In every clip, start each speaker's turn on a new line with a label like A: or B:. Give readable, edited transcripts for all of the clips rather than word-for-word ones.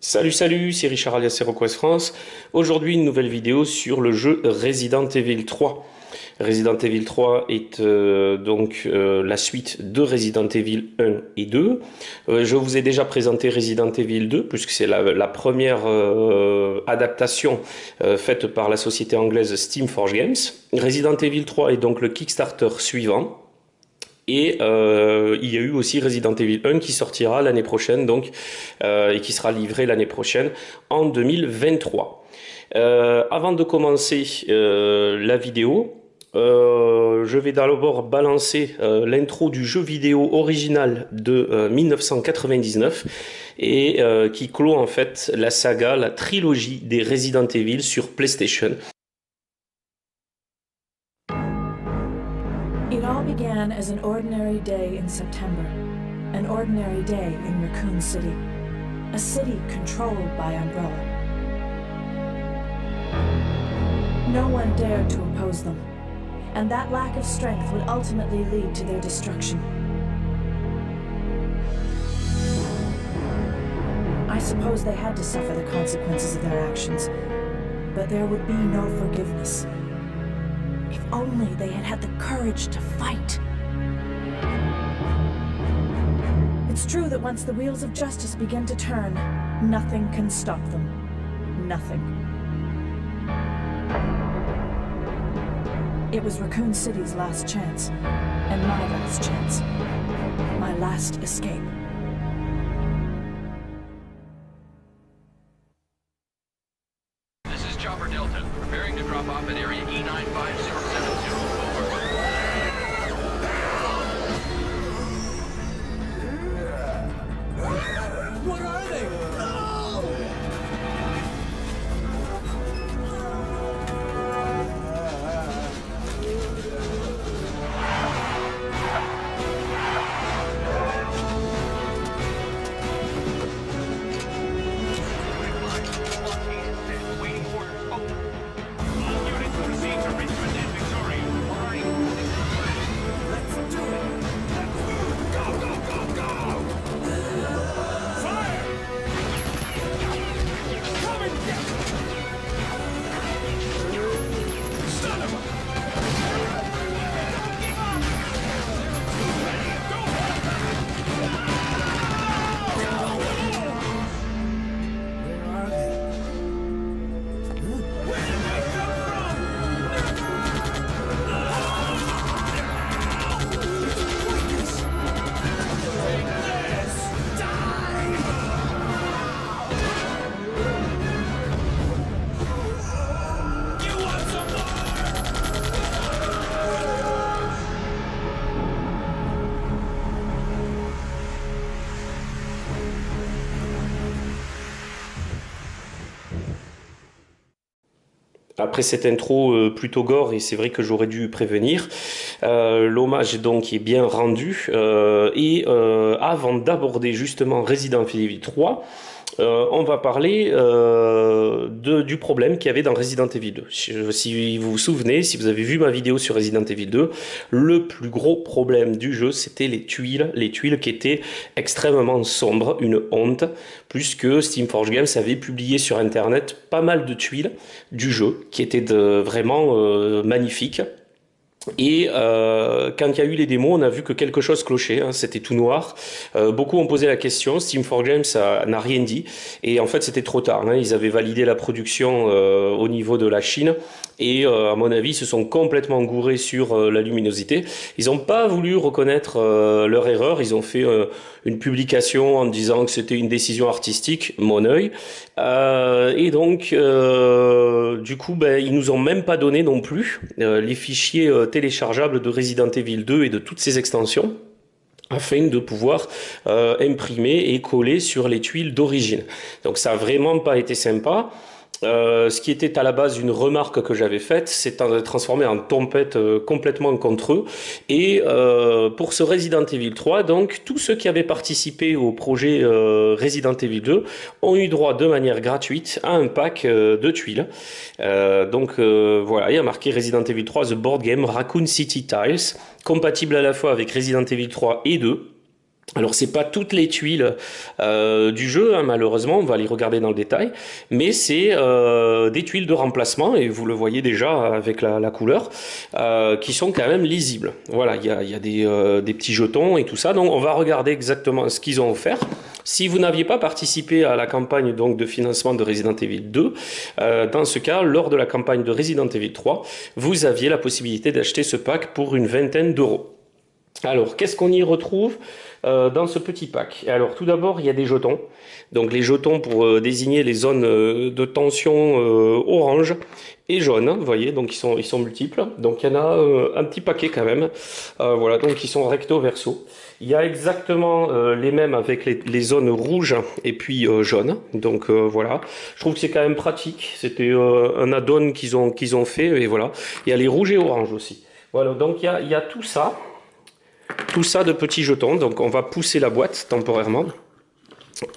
A: Salut, c'est Richard alias HeroQuest France. Aujourd'hui, une nouvelle vidéo sur le jeu Resident Evil 3. Resident Evil 3 est la suite de Resident Evil 1 et 2. Je vous ai déjà présenté Resident Evil 2, puisque c'est la première adaptation faite par la société anglaise Steam Forge Games. Resident Evil 3 est donc le Kickstarter suivant. Et il y a eu aussi Resident Evil 1 qui sortira l'année prochaine, et qui sera livré l'année prochaine en 2023. Avant de commencer la vidéo, je vais d'abord balancer l'intro du jeu vidéo original de 1999 et qui clôt en fait la saga, la trilogie des Resident Evil sur PlayStation.
B: It all began as an ordinary day in September, an ordinary day in Raccoon City, a city controlled by Umbrella. No one dared to oppose them, and that lack of strength would ultimately lead to their destruction. I suppose they had to suffer the consequences of their actions, but there would be no forgiveness. If only they had had the courage to fight. It's true that once the wheels of justice begin to turn, nothing can stop them. Nothing. It was Raccoon City's last chance, and my last chance. My last escape.
C: This is Chopper Delta, preparing to drop off at area E95072.
D: What are they?
C: Waiting orders. Over. All units proceed to Richmond and Victoria. All right.
D: Let's do it. Go, go, go, go! Fire! Come and get me! Son of a... Where are they? Where did they come from? You want some more?
A: Après cette intro plutôt gore, et c'est vrai que j'aurais dû prévenir, l'hommage donc est bien rendu. Avant d'aborder justement Resident Evil 3, on va parler du problème qu'il y avait dans Resident Evil 2. Si vous vous souvenez, si vous avez vu ma vidéo sur Resident Evil 2, le plus gros problème du jeu, c'était les tuiles qui étaient extrêmement sombres, une honte, plus que Steam Forge Games avait publié sur internet pas mal de tuiles du jeu qui étaient vraiment magnifiques. Et quand il y a eu les démos, on a vu que quelque chose clochait, hein, c'était tout noir. Beaucoup ont posé la question, Steam for Games n'a rien dit, et en fait c'était trop tard, hein, ils avaient validé la production au niveau de la Chine, et à mon avis ils se sont complètement gourés sur la luminosité. Ils n'ont pas voulu reconnaître leur erreur, ils ont fait une publication en disant que c'était une décision artistique, mon œil, du coup ils nous ont même pas donné non plus les fichiers téléchargeables de Resident Evil 2 et de toutes ses extensions afin de pouvoir imprimer et coller sur les tuiles d'origine. Donc ça a vraiment pas été sympa. Ce qui était à la base une remarque que j'avais faite, c'est transformé en tempête complètement contre eux. Et pour ce Resident Evil 3, donc tous ceux qui avaient participé au projet Resident Evil 2 ont eu droit de manière gratuite à un pack de tuiles. Voilà, il y a marqué Resident Evil 3 The Board Game Raccoon City Tiles, compatible à la fois avec Resident Evil 3 et 2. Alors c'est pas toutes les tuiles du jeu, hein, malheureusement, on va les regarder dans le détail, mais c'est des tuiles de remplacement, et vous le voyez déjà avec la couleur, qui sont quand même lisibles. Voilà, il y a des petits jetons et tout ça, donc on va regarder exactement ce qu'ils ont offert. Si vous n'aviez pas participé à la campagne donc de financement de Resident Evil 2, dans ce cas, lors de la campagne de Resident Evil 3, vous aviez la possibilité d'acheter ce pack pour une vingtaine d'euros. Alors, qu'est-ce qu'on y retrouve dans ce petit pack? Alors, tout d'abord, il y a des jetons. Donc, les jetons pour désigner les zones de tension orange et jaune. Vous voyez, donc ils sont multiples. Donc, il y en a un petit paquet quand même. Voilà, donc ils sont recto verso. Il y a exactement les mêmes avec les zones rouges et puis jaunes. Donc voilà, je trouve que c'est quand même pratique. C'était un add-on qu'ils ont fait et voilà. Il y a les rouges et oranges aussi. Voilà, donc il y a tout ça. Tout ça de petits jetons, donc on va pousser la boîte temporairement,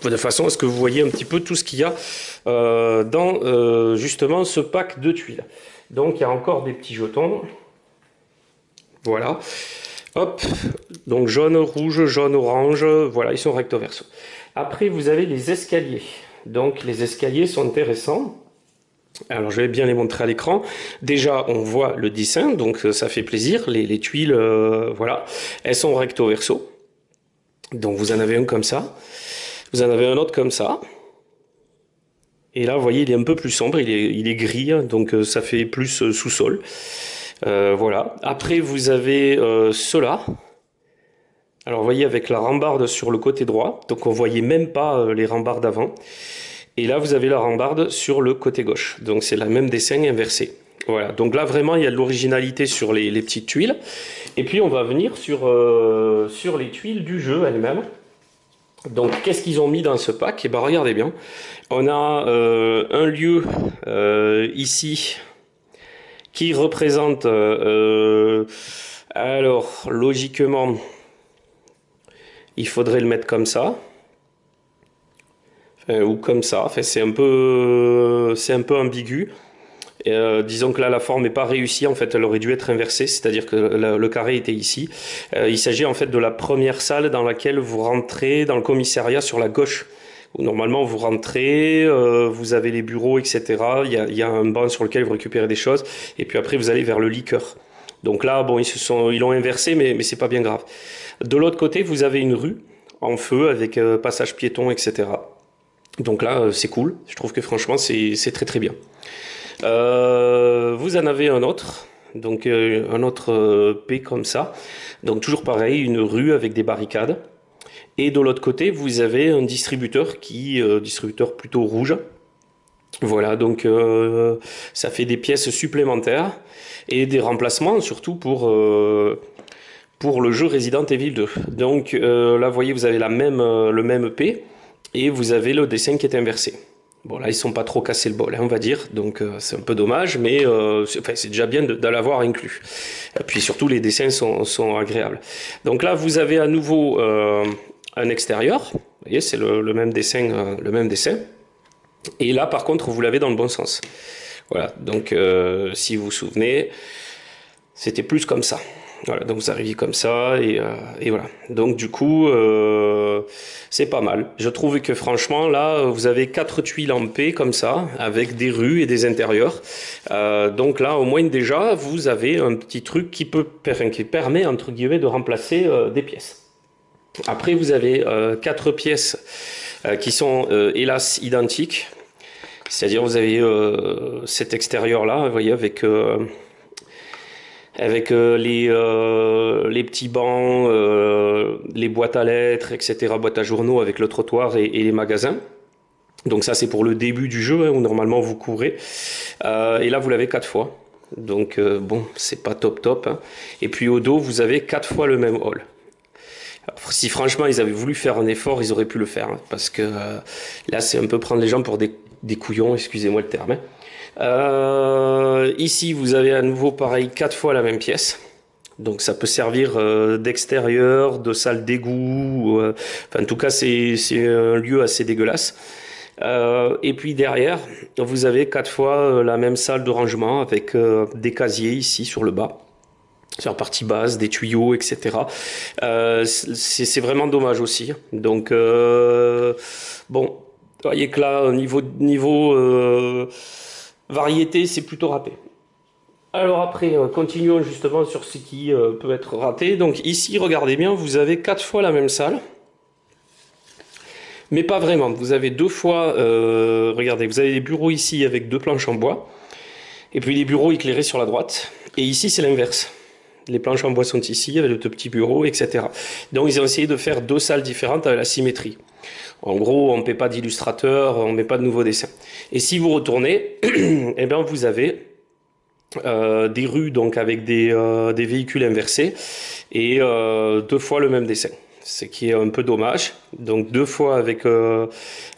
A: de façon à ce que vous voyez un petit peu tout ce qu'il y a dans justement ce pack de tuiles. Donc il y a encore des petits jetons, voilà, hop, donc jaune, rouge, jaune, orange, voilà, ils sont recto verso. Après vous avez les escaliers, donc les escaliers sont intéressants. Alors je vais bien les montrer à l'écran. Déjà on voit le dessin, donc ça fait plaisir. Les tuiles, voilà, elles sont recto verso. Donc vous en avez un comme ça, vous en avez un autre comme ça. Et là vous voyez il est un peu plus sombre, il est gris, hein, donc ça fait plus sous-sol. Voilà. Après vous avez ceux-là. Alors vous voyez avec la rambarde sur le côté droit, donc on voyait même pas les rambardes avant. Et là, vous avez la rambarde sur le côté gauche. Donc, c'est la même dessin inversé. Voilà. Donc là, vraiment, il y a de l'originalité sur les petites tuiles. Et puis, on va venir sur les tuiles du jeu elles-mêmes. Donc, qu'est-ce qu'ils ont mis dans ce pack? Eh bien, regardez bien. On a un lieu ici qui représente... alors, logiquement, il faudrait le mettre comme ça. Ou comme ça, enfin, c'est un peu ambigu. Disons que là la forme n'est pas réussie, en fait elle aurait dû être inversée, c'est-à-dire que le carré était ici. Il s'agit en fait de la première salle dans laquelle vous rentrez dans le commissariat sur la gauche, où normalement vous rentrez, vous avez les bureaux, etc. Il y a un banc sur lequel vous récupérez des choses, et puis après vous allez vers le liqueur. Donc là, bon, ils l'ont inversé, mais c'est pas bien grave. De l'autre côté, vous avez une rue en feu avec passage piéton, etc. Donc là, c'est cool. Je trouve que franchement, c'est très très bien. Vous en avez un autre. Donc un autre P comme ça. Donc toujours pareil, une rue avec des barricades. Et de l'autre côté, vous avez un distributeur distributeur plutôt rouge. Voilà, donc ça fait des pièces supplémentaires et des remplacements, surtout pour le jeu Resident Evil 2. Donc là, vous voyez, vous avez le même P. Et vous avez le dessin qui est inversé. Bon là ils sont pas trop cassés le bol, hein, on va dire, donc c'est un peu dommage, mais c'est déjà bien de l'avoir inclus. Et puis surtout les dessins sont agréables. Donc là vous avez à nouveau un extérieur, vous voyez c'est le même dessin, Et là par contre vous l'avez dans le bon sens. Voilà, donc si vous vous souvenez, c'était plus comme ça. Voilà, donc vous arrivez comme ça et voilà. Donc du coup, c'est pas mal. Je trouve que franchement, là, vous avez 4 tuiles en P comme ça, avec des rues et des intérieurs. Donc là, au moins déjà, vous avez un petit truc qui permet, entre guillemets, de remplacer des pièces. Après, vous avez 4 pièces qui sont, hélas, identiques. C'est-à-dire, vous avez cet extérieur-là, vous voyez, avec les petits bancs, les boîtes à lettres, etc., boîtes à journaux avec le trottoir et les magasins. Donc ça c'est pour le début du jeu, hein, où normalement vous courez. Et là vous l'avez 4 fois. Donc bon, c'est pas top, hein. Et puis au dos vous avez 4 fois le même hall. Alors, si franchement ils avaient voulu faire un effort, ils auraient pu le faire, hein, parce que là c'est un peu prendre les gens pour des couillons, excusez-moi le terme, hein. Ici vous avez à nouveau pareil 4 fois la même pièce, donc ça peut servir d'extérieur, de salle d'égout, enfin en tout cas c'est un lieu assez dégueulasse. Et puis derrière vous avez 4 fois la même salle de rangement avec des casiers ici sur le bas. sur la partie basse, des tuyaux, etc. C'est vraiment dommage aussi. Donc, bon, vous voyez que là, niveau variété, c'est plutôt raté. Alors après, continuons justement sur ce qui peut être raté. Donc ici, regardez bien, vous avez 4 fois la même salle. Mais pas vraiment. Vous avez 2 fois, regardez, vous avez des bureaux ici avec 2 planches en bois. Et puis des bureaux éclairés sur la droite. Et ici, c'est l'inverse. Les planches en bois sont ici, avec de petits bureaux, etc. Donc ils ont essayé de faire 2 salles différentes avec la symétrie. En gros, on ne paie pas d'illustrateur, on ne met pas de nouveaux dessins. Et si vous retournez, eh bien, vous avez des rues donc avec des véhicules inversés et 2 fois le même dessin. Ce qui est un peu dommage. Donc 2 fois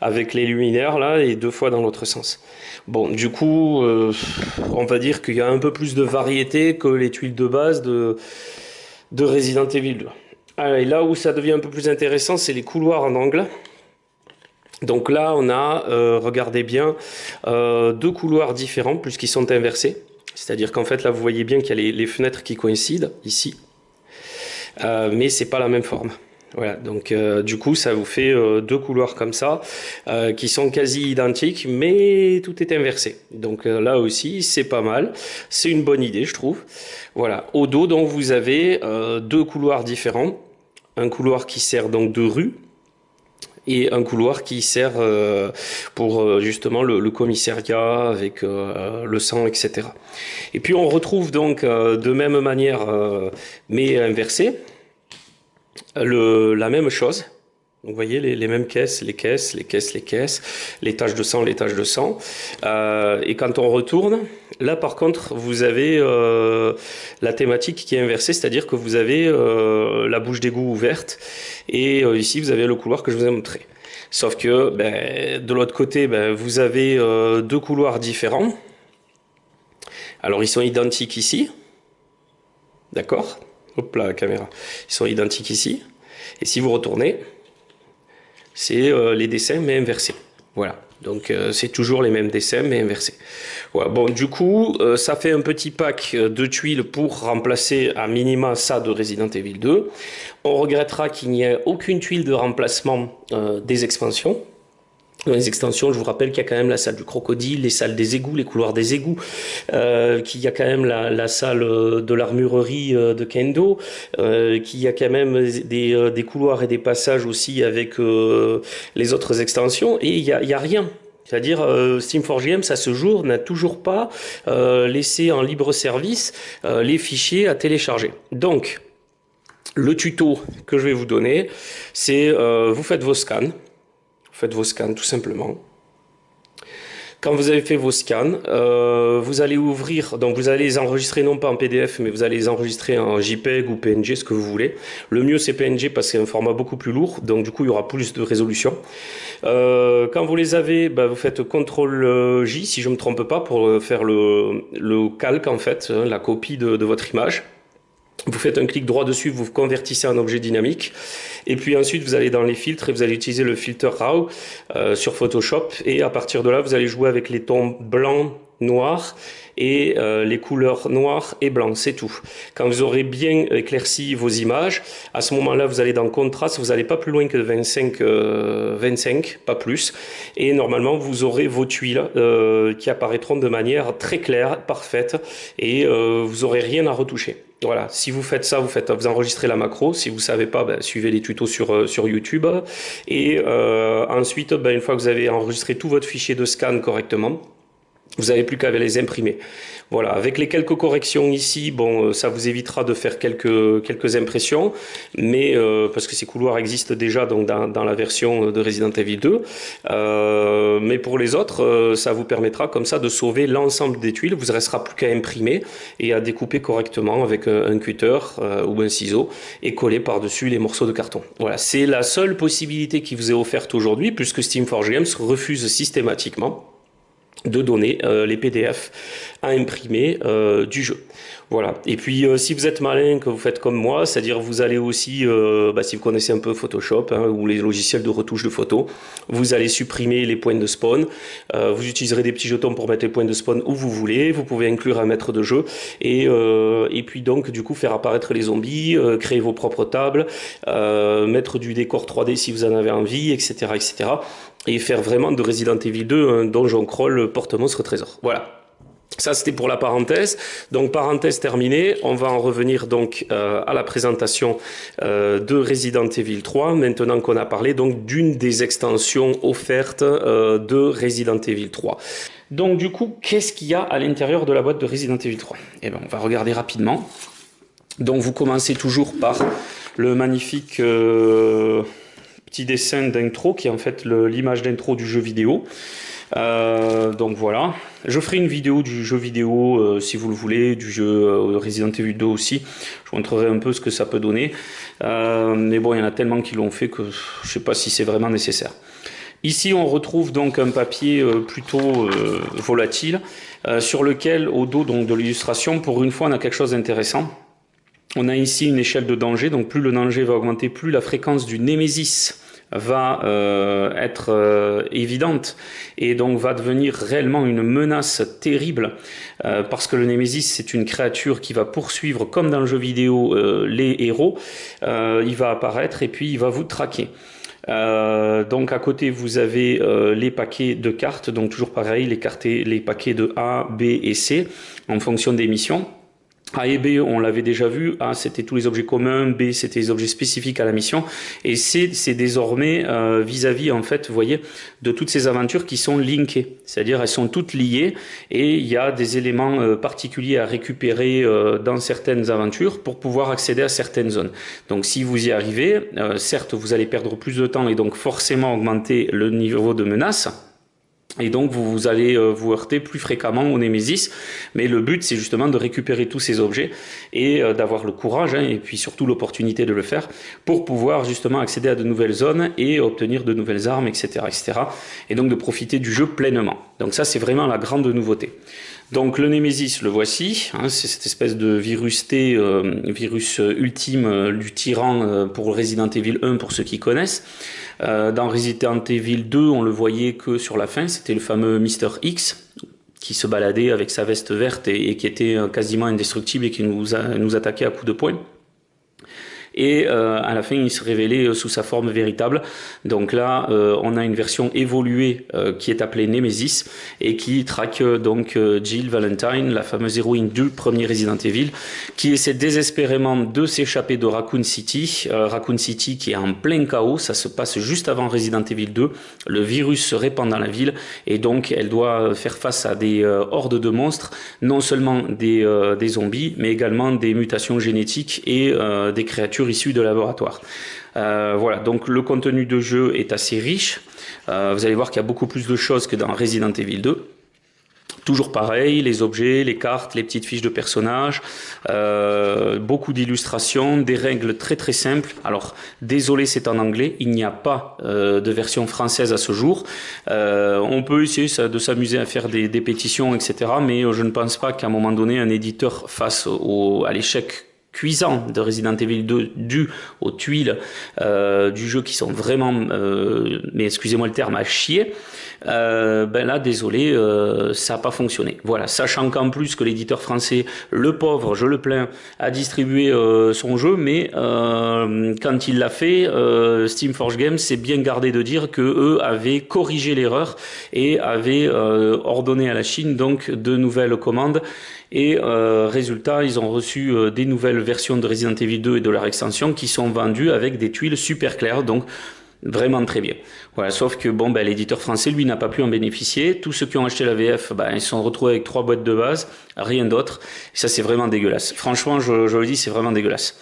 A: avec les luminaires là et 2 fois dans l'autre sens. Bon, du coup, on va dire qu'il y a un peu plus de variété que les tuiles de base de Resident Evil 2. Alors, et là où ça devient un peu plus intéressant, c'est les couloirs en angle. Donc là, on a, regardez bien, 2 couloirs différents puisqu'ils sont inversés. C'est-à-dire qu'en fait, là, vous voyez bien qu'il y a les fenêtres qui coïncident ici, mais c'est pas la même forme. Voilà, donc du coup ça vous fait 2 couloirs comme ça qui sont quasi identiques mais tout est inversé. Donc là aussi c'est pas mal, c'est une bonne idée je trouve. Voilà, au dos donc vous avez 2 couloirs différents, un couloir qui sert donc de rue et un couloir qui sert pour justement le commissariat avec le sang, etc. Et puis on retrouve donc de même manière mais inversée la même chose. Donc, vous voyez les mêmes caisses, les caisses, les taches de sang, les taches de sang. Et quand on retourne, là par contre, vous avez la thématique qui est inversée, c'est-à-dire que vous avez la bouche d'égout ouverte et ici vous avez le couloir que je vous ai montré. Sauf que de l'autre côté, vous avez 2 couloirs différents. Alors ils sont identiques ici, d'accord ? Hop là, la caméra. Ils sont identiques ici. Et si vous retournez, c'est les dessins mais inversés. Voilà. Donc c'est toujours les mêmes dessins mais inversés. Voilà. Bon, du coup, ça fait un petit pack de tuiles pour remplacer à minima ça de Resident Evil 2. On regrettera qu'il n'y ait aucune tuile de remplacement des expansions. Dans les extensions, je vous rappelle qu'il y a quand même la salle du crocodile, les salles des égouts, les couloirs des égouts, qu'il y a quand même la salle de l'armurerie de Kendo, qu'il y a quand même des couloirs et des passages aussi avec les autres extensions, et il y a rien. C'est-à-dire, Steam4 Games, à ce jour, n'a toujours pas laissé en libre service les fichiers à télécharger. Donc, le tuto que je vais vous donner, c'est vous faites vos scans. Faites vos scans tout simplement. Quand vous avez fait vos scans, vous allez ouvrir, donc vous allez les enregistrer non pas en PDF, mais vous allez les enregistrer en JPEG ou PNG, ce que vous voulez. Le mieux c'est PNG parce que c'est un format beaucoup plus lourd, donc du coup il y aura plus de résolution. Quand vous les avez, vous faites CTRL J si je ne me trompe pas pour faire le calque en fait, la copie de votre image. Vous faites un clic droit dessus, vous convertissez en objet dynamique. Et puis ensuite, vous allez dans les filtres et vous allez utiliser le filter RAW sur Photoshop. Et à partir de là, vous allez jouer avec les tons blancs, noirs et les couleurs noires et blancs, c'est tout. Quand vous aurez bien éclairci vos images, à ce moment-là, vous allez dans contraste, vous n'allez pas plus loin que 25, pas plus. Et normalement, vous aurez vos tuiles qui apparaîtront de manière très claire, parfaite, et vous n'aurez rien à retoucher. Voilà, si vous faites ça, vous enregistrez la macro. Si vous ne savez pas, suivez les tutos sur YouTube. Et ensuite, une fois que vous avez enregistré tout votre fichier de scan correctement, vous n'avez plus qu'à les imprimer. Voilà, avec les quelques corrections ici, bon, ça vous évitera de faire quelques impressions, mais parce que ces couloirs existent déjà donc dans la version de Resident Evil 2. Mais pour les autres, ça vous permettra comme ça de sauver l'ensemble des tuiles. Vous ne restera plus qu'à imprimer et à découper correctement avec un cutter ou un ciseau et coller par-dessus les morceaux de carton. Voilà, c'est la seule possibilité qui vous est offerte aujourd'hui, puisque Steam4 Games refuse systématiquement de donner les PDF à imprimer du jeu. Voilà. Et puis, si vous êtes malin, que vous faites comme moi, c'est-à-dire vous allez aussi, si vous connaissez un peu Photoshop hein, ou les logiciels de retouche de photos, vous allez supprimer les points de spawn. Vous utiliserez des petits jetons pour mettre les points de spawn où vous voulez. Vous pouvez inclure un maître de jeu et puis donc du coup faire apparaître les zombies, créer vos propres tables, mettre du décor 3D si vous en avez envie, etc., etc. Et faire vraiment de Resident Evil 2 un donjon crawl porte-monstre trésor. Voilà. Ça, c'était pour la parenthèse. Donc, parenthèse terminée. On va en revenir donc à la présentation de Resident Evil 3. Maintenant qu'on a parlé donc d'une des extensions offertes de Resident Evil 3. Donc, du coup, qu'est-ce qu'il y a à l'intérieur de la boîte de Resident Evil 3? Eh bien, on va regarder rapidement. Donc, vous commencez toujours par le magnifique petit dessin d'intro qui est en fait l'image d'intro du jeu vidéo. Donc voilà, je ferai une vidéo du jeu vidéo si vous le voulez, du jeu Resident Evil 2 aussi. Je vous montrerai un peu ce que ça peut donner. Mais bon, il y en a tellement qui l'ont fait que je sais pas si c'est vraiment nécessaire. Ici, on retrouve donc un papier plutôt volatile sur lequel, au dos donc, de l'illustration, pour une fois, on a quelque chose d'intéressant. On a ici une échelle de danger, donc plus le danger va augmenter, plus la fréquence du Némésis va être évidente et donc va devenir réellement une menace terrible parce que le Némésis c'est une créature qui va poursuivre comme dans le jeu vidéo les héros, il va apparaître et puis il va vous traquer. Donc à côté vous avez les paquets de cartes, donc toujours pareil les paquets de A, B et C en fonction des missions. A et B, on l'avait déjà vu. A, c'était tous les objets communs. B, c'était les objets spécifiques à la mission. Et C, c'est désormais vis-à-vis, en fait, vous voyez, de toutes ces aventures qui sont linkées. C'est-à-dire, elles sont toutes liées et il y a des éléments particuliers à récupérer dans certaines aventures pour pouvoir accéder à certaines zones. Donc, si vous y arrivez, certes, vous allez perdre plus de temps et donc forcément augmenter le niveau de menace. Et donc vous allez vous heurter plus fréquemment au Némésis, mais le but c'est justement de récupérer tous ces objets et d'avoir le courage et puis surtout l'opportunité de le faire pour pouvoir justement accéder à de nouvelles zones et obtenir de nouvelles armes, etc., etc. Et donc de profiter du jeu pleinement. Donc ça c'est vraiment la grande nouveauté. Donc le Némésis, le voici, hein, c'est cette espèce de virus T, virus ultime du tyran pour Resident Evil 1 pour ceux qui connaissent. Dans Resident Evil 2, on le voyait que sur la fin, c'était le fameux Mr. X qui se baladait avec sa veste verte et qui était quasiment indestructible et qui nous attaquait à coups de poing. Et à la fin il se révélait sous sa forme véritable. Donc là on a une version évoluée qui est appelée Nemesis et qui traque donc Jill Valentine, la fameuse héroïne du premier Resident Evil, qui essaie désespérément de s'échapper de Raccoon City. Raccoon City qui est en plein chaos, ça se passe juste avant Resident Evil 2, le virus se répand dans la ville et donc elle doit faire face à des hordes de monstres, non seulement des zombies mais également des mutations génétiques et des créatures issus de laboratoire. Voilà, donc le contenu de jeu est assez riche. Vous allez voir qu'il y a beaucoup plus de choses que dans Resident Evil 2. Toujours pareil, les objets, les cartes, les petites fiches de personnages, beaucoup d'illustrations, des règles très très simples. Alors, désolé, c'est en anglais, il n'y a pas de version française à ce jour. On peut essayer de s'amuser à faire des pétitions, etc. Mais je ne pense pas qu'à un moment donné, un éditeur face à l'échec cuisant de Resident Evil 2 dû aux tuiles du jeu qui sont vraiment, mais excusez-moi le terme, à chier, ben là désolé, ça n'a pas fonctionné. Voilà, sachant qu'en plus que l'éditeur français, le pauvre, je le plains, a distribué son jeu, mais quand il l'a fait, Steamforge Games s'est bien gardé de dire que eux avaient corrigé l'erreur et avaient ordonné à la Chine donc de nouvelles commandes. Et résultat, ils ont reçu des nouvelles versions de Resident Evil 2 et de leur extension qui sont vendues avec des tuiles super claires, donc vraiment très bien. Voilà, sauf que bon, ben, l'éditeur français, lui, n'a pas pu en bénéficier. Tous ceux qui ont acheté la VF, ben, ils se sont retrouvés avec 3 boîtes de base, rien d'autre. Et ça, c'est vraiment dégueulasse. Franchement, je le dis, c'est vraiment dégueulasse.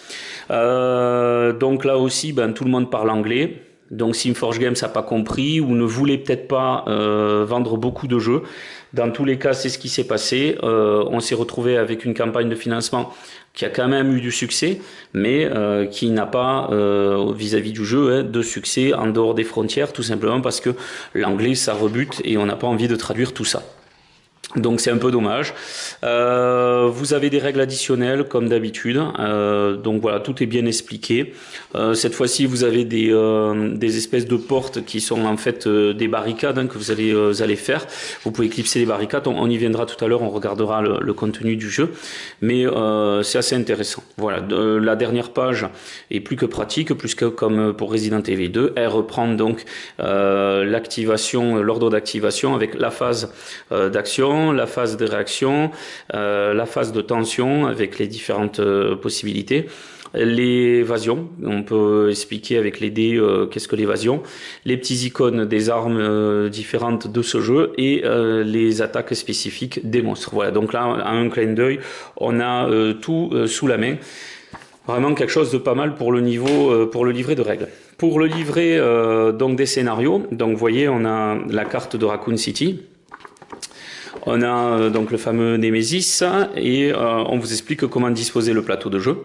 A: Donc là aussi, ben, tout le monde parle anglais. Donc Steamforge Games n'a pas compris ou ne voulait peut-être pas vendre beaucoup de jeux. Dans tous les cas, c'est ce qui s'est passé. On s'est retrouvé avec une campagne de financement qui a quand même eu du succès, mais qui n'a pas, vis-à-vis du jeu, de succès en dehors des frontières, tout simplement parce que l'anglais, ça rebute et on n'a pas envie de traduire tout ça.
E: Donc c'est un peu dommage. Vous avez des règles additionnelles comme d'habitude. Donc voilà, tout est bien expliqué. Cette fois-ci, vous avez des espèces de portes qui sont en fait des barricades hein, que vous allez faire. Vous pouvez clipser les barricades. On y viendra tout à l'heure. On regardera le contenu du jeu. Mais c'est assez intéressant. Voilà, la dernière page est plus que pratique, plus que comme pour Resident Evil 2. Elle reprend donc l'activation, l'ordre d'activation avec la phase d'action, la phase de réaction, la phase de tension avec les différentes possibilités. L'évasion, on peut expliquer avec les dés qu'est-ce que l'évasion, les petits icônes des armes différentes de ce jeu et les attaques spécifiques des monstres. Voilà, donc là, à un clin d'œil, on a tout sous la main. Vraiment quelque chose de pas mal pour le niveau, pour le livret de règles. Pour le livret donc des scénarios, donc vous voyez, on a la carte de Raccoon City. On a donc le fameux Nemesis et on vous explique comment disposer le plateau de jeu.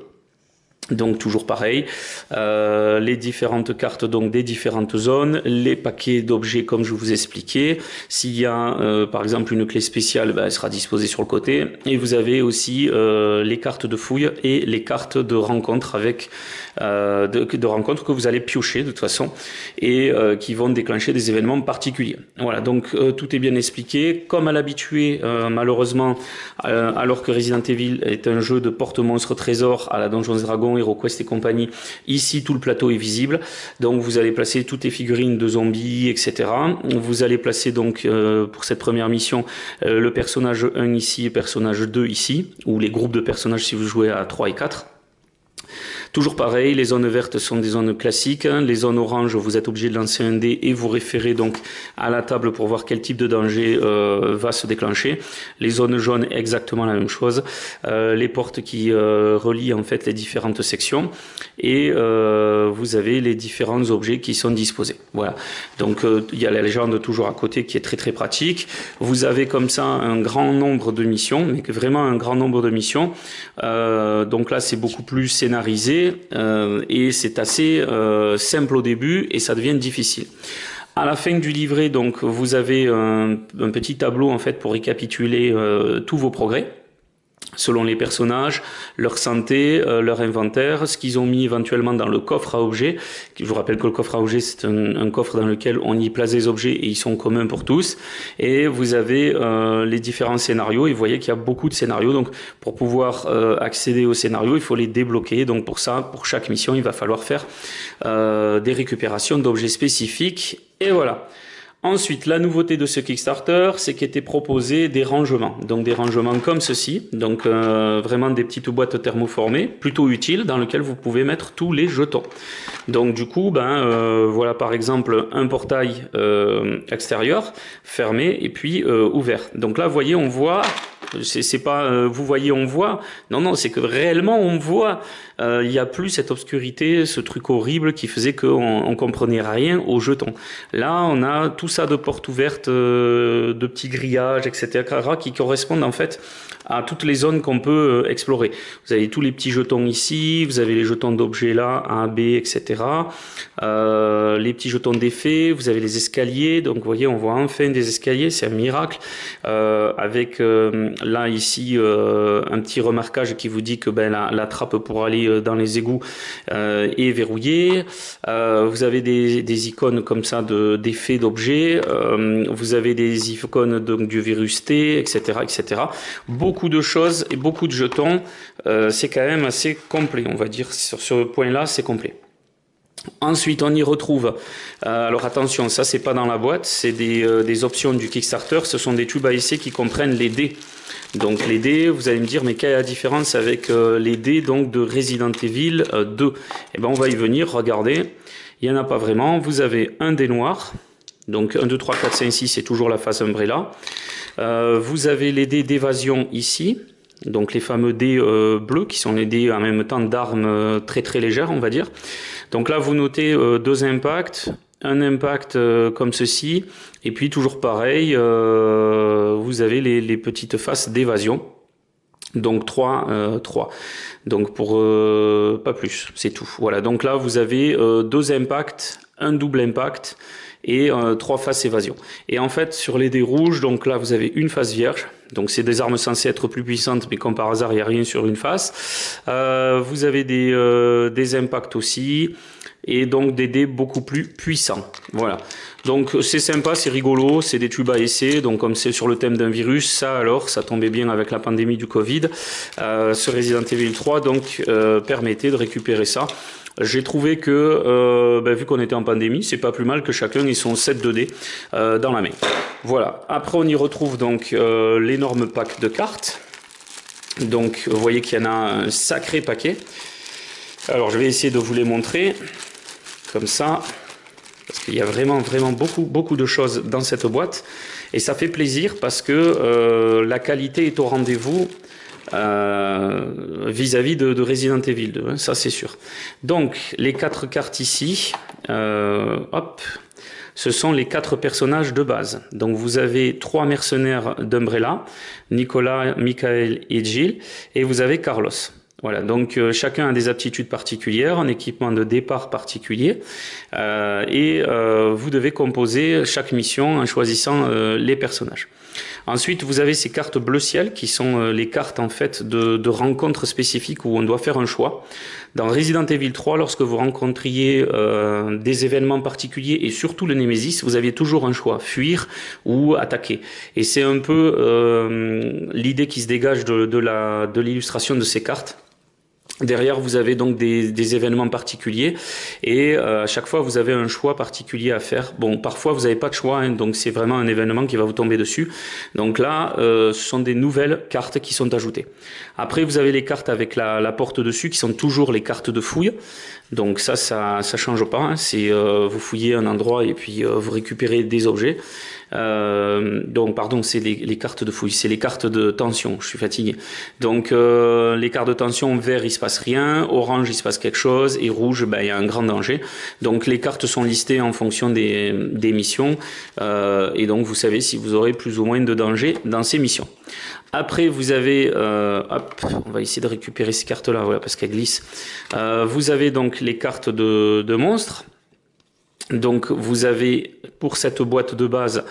E: Donc toujours pareil, les différentes cartes donc des différentes zones, les paquets d'objets comme je vous expliquais. S'il y a par exemple une clé spéciale, elle sera disposée sur le côté. Et vous avez aussi les cartes de fouille et les cartes de rencontre avec de rencontres que vous allez piocher de toute façon et qui vont déclencher des événements particuliers. Voilà, donc tout est bien expliqué. Comme à l'habitué, malheureusement, alors que Resident Evil est un jeu de porte-monstre trésor à la Donjons & Dragons, HeroQuest et compagnie, ici tout le plateau est visible. Donc vous allez placer toutes les figurines de zombies, etc. Vous allez placer donc pour cette première mission le personnage 1 ici et le personnage 2 ici, ou les groupes de personnages si vous jouez à 3 et 4. Toujours pareil, les zones vertes sont des zones classiques, les zones oranges, vous êtes obligé de lancer un dé et vous référez donc à la table pour voir quel type de danger va se déclencher. Les zones jaunes, exactement la même chose, les portes qui relient en fait les différentes sections et vous avez les différents objets qui sont disposés. Voilà, donc il y a la légende toujours à côté qui est très très pratique. Vous avez comme ça un grand nombre de missions, mais vraiment un grand nombre de missions. Donc là c'est beaucoup plus scénarisé. Et c'est assez simple au début et ça devient difficile. À la fin du livret, donc, vous avez un petit tableau en fait pour récapituler tous vos progrès selon les personnages, leur santé, leur inventaire, ce qu'ils ont mis éventuellement dans le coffre à objets. Je vous rappelle que le coffre à objets, c'est un coffre dans lequel on y place des objets et ils sont communs pour tous. Et vous avez les différents scénarios et vous voyez qu'il y a beaucoup de scénarios. Donc pour pouvoir accéder aux scénarios, il faut les débloquer. Donc pour ça, pour chaque mission, il va falloir faire des récupérations d'objets spécifiques. Et voilà. Ensuite, la nouveauté de ce Kickstarter, c'est qu'il était proposé des rangements. Donc des rangements comme ceci, donc vraiment des petites boîtes thermoformées, plutôt utiles, dans lesquelles vous pouvez mettre tous les jetons. Donc du coup, voilà par exemple un portail extérieur, fermé, et puis ouvert. Donc là, vous voyez, on voit... C'est pas vous voyez on voit, non c'est que réellement on voit. Il y a plus cette obscurité, ce truc horrible qui faisait qu'on comprenait rien aux jetons. Là on a tout ça de portes ouvertes, de petits grillages, etc. qui correspondent en fait à toutes les zones qu'on peut explorer. Vous avez tous les petits jetons ici, vous avez les jetons d'objets là, A, B, etc. Les petits jetons d'effets, vous avez les escaliers, donc vous voyez on voit enfin des escaliers, c'est un miracle, avec là ici un petit remarquage qui vous dit que la trappe pour aller dans les égouts est verrouillée. Vous avez des icônes comme ça d'effets d'objets, vous avez des icônes donc du virus T, etc., etc. Beaucoup de choses et beaucoup de jetons, c'est quand même assez complet, on va dire, sur ce point-là, c'est complet. Ensuite, on y retrouve, alors attention, ça c'est pas dans la boîte, c'est des options du Kickstarter, ce sont des tubes à essai qui comprennent les dés. Donc les dés, vous allez me dire, mais quelle est la différence avec les dés donc, de Resident Evil 2 ? Eh bien on va y venir, regardez, il n'y en a pas vraiment, vous avez un dé noir, donc 1, 2, 3, 4, 5, 6, c'est toujours la face Umbrella. Vous avez les dés d'évasion ici, donc les fameux dés bleus qui sont les dés en même temps d'armes très très légères on va dire. Donc là vous notez deux impacts, un impact comme ceci et puis toujours pareil vous avez les petites faces d'évasion. Donc 3, donc pour pas plus, c'est tout. Voilà, donc là vous avez deux impacts, un double impact et 3 faces évasion. Et en fait, sur les dés rouges, donc là, vous avez une face vierge. Donc c'est des armes censées être plus puissantes, mais comme par hasard, il n'y a rien sur une face. Vous avez des impacts aussi, et donc des dés beaucoup plus puissants. Voilà. Donc c'est sympa, c'est rigolo, c'est des tubes à essai. Donc comme c'est sur le thème d'un virus, ça alors, ça tombait bien avec la pandémie du Covid. Ce Resident Evil 3 donc permettait de récupérer ça. J'ai trouvé que, vu qu'on était en pandémie, c'est pas plus mal que chacun ait son set 2D dans la main. Voilà. Après, on y retrouve donc l'énorme pack de cartes. Donc, vous voyez qu'il y en a un sacré paquet. Alors, je vais essayer de vous les montrer comme ça, parce qu'il y a vraiment beaucoup de choses dans cette boîte, et ça fait plaisir parce que la qualité est au rendez-vous. Vis-à-vis de Resident Evil 2, hein, ça c'est sûr. Donc les 4 cartes ici, ce sont les 4 personnages de base. Donc vous avez 3 mercenaires d'Umbrella, Nicolas, Michael et Jill, et vous avez Carlos. Voilà, donc chacun a des aptitudes particulières, un équipement de départ particulier, et vous devez composer chaque mission en choisissant les personnages. Ensuite, vous avez ces cartes bleu ciel qui sont les cartes en fait de rencontres spécifiques où on doit faire un choix. Dans Resident Evil 3, lorsque vous rencontriez des événements particuliers et surtout le Nemesis, vous aviez toujours un choix, fuir ou attaquer. Et c'est un peu l'idée qui se dégage de l'illustration de ces cartes. Derrière, vous avez donc des événements particuliers et à chaque fois, vous avez un choix particulier à faire. Bon, parfois, vous n'avez pas de choix, hein, donc c'est vraiment un événement qui va vous tomber dessus. Donc là, ce sont des nouvelles cartes qui sont ajoutées. Après, vous avez les cartes avec la porte dessus qui sont toujours les cartes de fouille. Donc ça change pas. Hein. C'est vous fouillez un endroit et puis vous récupérez des objets. Donc pardon, c'est les cartes de fouille, c'est les cartes de tension. Je suis fatigué. Donc les cartes de tension, vert il se passe rien, orange il se passe quelque chose et rouge il y a un grand danger. Donc les cartes sont listées en fonction des missions et donc vous savez si vous aurez plus ou moins de danger dans ces missions. Après, vous avez, on va essayer de récupérer ces cartes-là, voilà, parce qu'elles glissent. Vous avez donc les cartes de monstres. Donc, vous avez pour cette boîte de base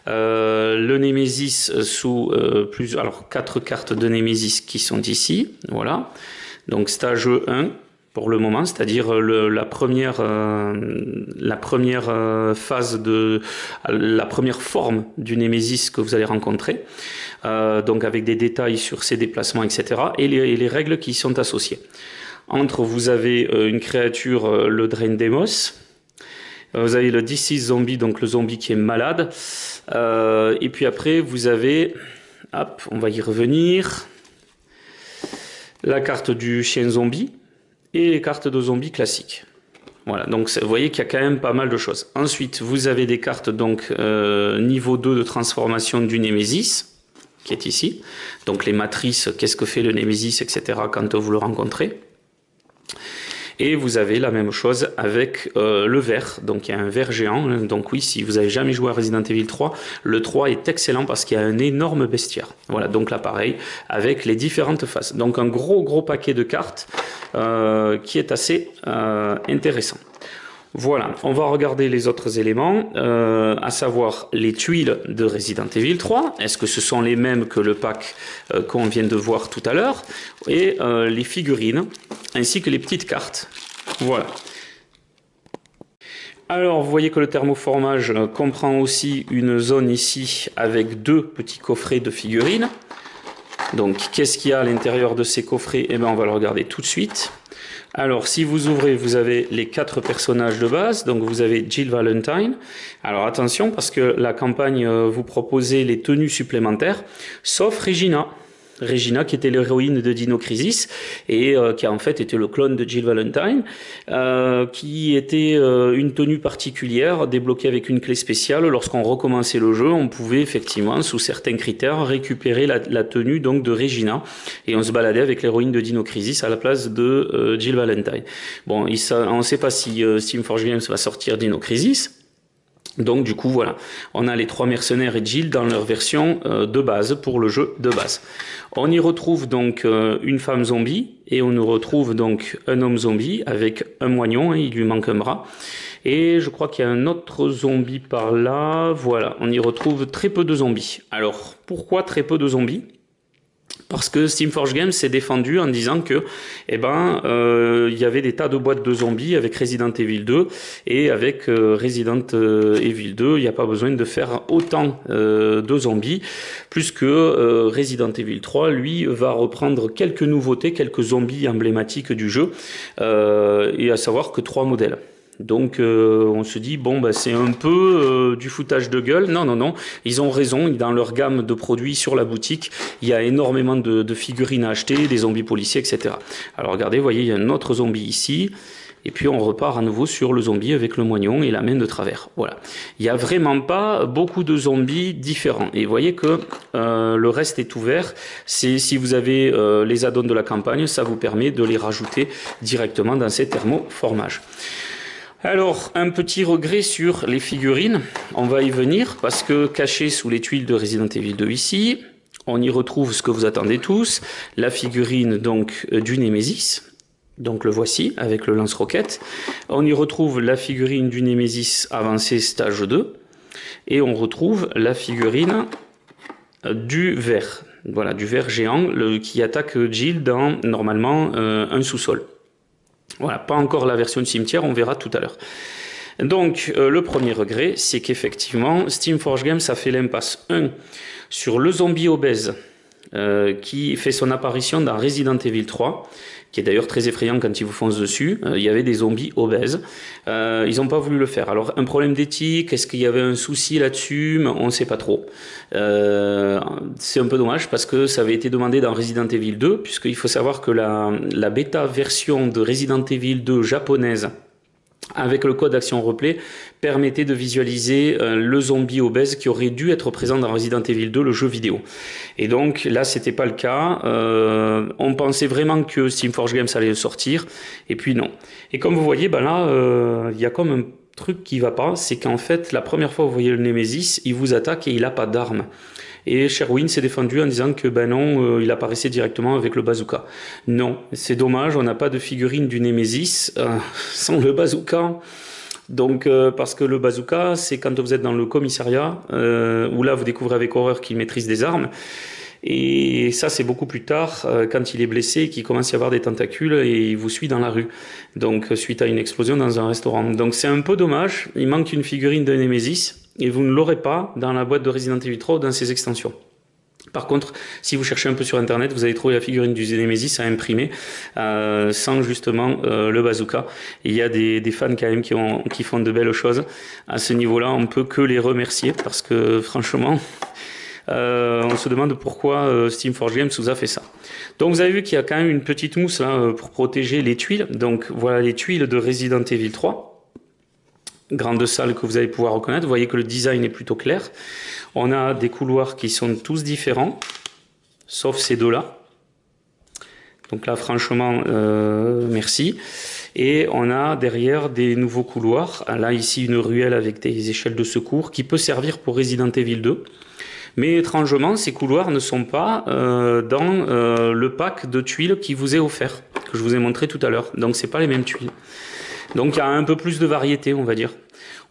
E: le Nemesis sous 4 cartes de Nemesis qui sont ici, voilà. Donc, stage 1 pour le moment, c'est-à-dire la première phase la première forme du Nemesis que vous allez rencontrer. Donc avec des détails sur ses déplacements, etc. et les règles qui y sont associées. Entre, vous avez une créature, le Draendemos. Vous avez le Deceased Zombie, donc le zombie qui est malade. Et puis après, vous avez, on va y revenir, la carte du chien zombie et les cartes de zombies classiques. Voilà, donc vous voyez qu'il y a quand même pas mal de choses. Ensuite, vous avez des cartes donc niveau 2 de transformation du Nemesis, qui est ici. Donc les matrices, qu'est-ce que fait le Nemesis, etc. quand vous le rencontrez. Et vous avez la même chose avec le ver. Donc il y a un ver géant. Donc oui, si vous n'avez jamais joué à Resident Evil 3, le 3 est excellent parce qu'il y a un énorme bestiaire. Voilà, donc là pareil, avec les différentes faces. Donc un gros paquet de cartes qui est assez intéressant. Voilà, on va regarder les autres éléments, à savoir les tuiles de Resident Evil 3. Est-ce que ce sont les mêmes que le pack qu'on vient de voir tout à l'heure? Et les figurines, ainsi que les petites cartes. Voilà. Alors, vous voyez que le thermoformage comprend aussi une zone ici avec 2 petits coffrets de figurines. Donc, qu'est-ce qu'il y a à l'intérieur de ces coffrets? Eh bien, on va le regarder tout de suite. Alors, si vous ouvrez, vous avez les 4 personnages de base. Donc, vous avez Jill Valentine. Alors, attention, parce que la campagne vous proposait les tenues supplémentaires, sauf Regina. Regina, qui était l'héroïne de Dino Crisis, et qui a en fait été le clone de Jill Valentine, qui était une tenue particulière, débloquée avec une clé spéciale. Lorsqu'on recommençait le jeu, on pouvait effectivement, sous certains critères, récupérer la tenue donc de Regina, et on se baladait avec l'héroïne de Dino Crisis à la place de Jill Valentine. Bon, on ne sait pas si Steamforge Games va sortir Dino Crisis. Donc du coup voilà, on a les 3 mercenaires et Jill dans leur version de base pour le jeu de base. On y retrouve donc une femme zombie et on nous retrouve donc un homme zombie avec un moignon, hein, il lui manque un bras. Et je crois qu'il y a un autre zombie par là. Voilà, on y retrouve très peu de zombies. Alors, pourquoi très peu de zombies ? Parce que Steamforge Games s'est défendu en disant que, il y avait des tas de boîtes de zombies avec Resident Evil 2 et avec Resident Evil 2, il n'y a pas besoin de faire autant de zombies, plus que Resident Evil 3, lui, va reprendre quelques nouveautés, quelques zombies emblématiques du jeu, et à savoir que 3 modèles. Donc on se dit bon c'est un peu du foutage de gueule. Non, ils ont raison. Dans leur gamme de produits sur la boutique, il y a énormément de figurines à acheter, des zombies policiers, etc. Alors regardez, vous voyez, il y a un autre zombie ici. Et puis on repart à nouveau sur le zombie avec le moignon et la main de travers. Voilà. Il n'y a vraiment pas beaucoup de zombies différents. Et vous voyez que le reste est ouvert. Si vous avez les add-ons de la campagne, ça vous permet de les rajouter directement dans ces thermoformages. Alors, un petit regret sur les figurines, on va y venir, parce que caché sous les tuiles de Resident Evil 2 ici, on y retrouve ce que vous attendez tous, la figurine donc du Nemesis, donc le voici, avec le lance-roquette. On y retrouve la figurine du Nemesis avancé stage 2, et on retrouve la figurine du ver, voilà, du ver géant, qui attaque Jill dans, normalement, un sous-sol. Voilà, pas encore la version de cimetière, on verra tout à l'heure. Donc, le premier regret, c'est qu'effectivement, Steamforge Games a fait l'impasse 1 sur le zombie obèse, qui fait son apparition dans Resident Evil 3, qui est d'ailleurs très effrayant quand ils vous foncent dessus. Il y avait des zombies obèses. Ils n'ont pas voulu le faire. Alors, un problème d'éthique, est-ce qu'il y avait un souci là-dessus? On ne sait pas trop. C'est un peu dommage parce que ça avait été demandé dans Resident Evil 2, puisqu'il faut savoir que la bêta version de Resident Evil 2 japonaise, avec le code Action Replay, permettait de visualiser le zombie obèse qui aurait dû être présent dans Resident Evil 2, le jeu vidéo. Et donc là, c'était pas le cas. On pensait vraiment que Steamforge Games allait le sortir, et puis non. Et comme vous voyez, là, il y a comme un truc qui va pas, c'est qu'en fait, la première fois que vous voyez le Nemesis, il vous attaque et il a pas d'arme. Et Sherwin s'est défendu en disant que non, il apparaissait directement avec le bazooka. Non, c'est dommage, on n'a pas de figurine du Nemesis sans le bazooka. Donc, parce que le bazooka, c'est quand vous êtes dans le commissariat, où là vous découvrez avec horreur qu'il maîtrise des armes. Et ça, c'est beaucoup plus tard, quand il est blessé et qu'il commence à y avoir des tentacules et il vous suit dans la rue. Donc, suite à une explosion dans un restaurant. Donc, c'est un peu dommage. Il manque une figurine de Nemesis et vous ne l'aurez pas dans la boîte de Resident Evil 3 ou dans ses extensions. Par contre, si vous cherchez un peu sur Internet, vous allez trouver la figurine du Nemesis à imprimer, sans justement le bazooka. Et il y a des fans quand même qui font de belles choses. À ce niveau-là, on peut que les remercier parce que franchement... on se demande pourquoi Steamforge Games vous a fait ça. Donc vous avez vu qu'il y a quand même une petite mousse là pour protéger les tuiles. Donc voilà les tuiles de Resident Evil 3. Grande salle que vous allez pouvoir reconnaître. Vous voyez que le design est plutôt clair. On a des couloirs qui sont tous différents, sauf ces deux-là. Donc là franchement, merci. Et on a derrière des nouveaux couloirs. Là ici une ruelle avec des échelles de secours qui peut servir pour Resident Evil 2. Mais étrangement, ces couloirs ne sont pas dans le pack de tuiles qui vous est offert, que je vous ai montré tout à l'heure. Donc, c'est pas les mêmes tuiles. Donc, il y a un peu plus de variété, on va dire.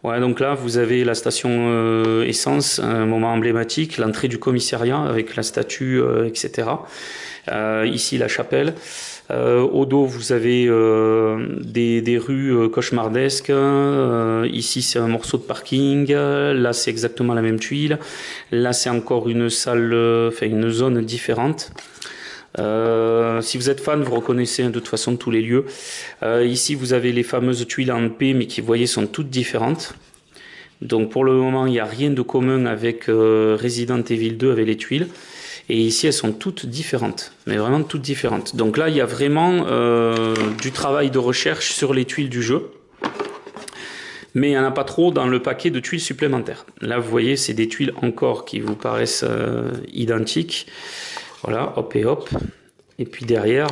E: Ouais, donc là, vous avez la station essence, un moment emblématique, l'entrée du commissariat avec la statue, etc. Ici, la chapelle. Au dos, vous avez des rues cauchemardesques. Ici, c'est un morceau de parking. Là, c'est exactement la même tuile. Là, c'est encore une salle, une zone différente. Si vous êtes fan, vous reconnaissez de toute façon tous les lieux. Ici, vous avez les fameuses tuiles en P, mais qui, vous voyez, sont toutes différentes. Donc, pour le moment, il n'y a rien de commun avec Resident Evil 2, avec les tuiles. Et ici, elles sont toutes différentes, mais vraiment toutes différentes. Donc là, il y a vraiment du travail de recherche sur les tuiles du jeu. Mais il n'y en a pas trop dans le paquet de tuiles supplémentaires. Là, vous voyez, c'est des tuiles encore qui vous paraissent identiques. Voilà, hop et hop. Et puis derrière,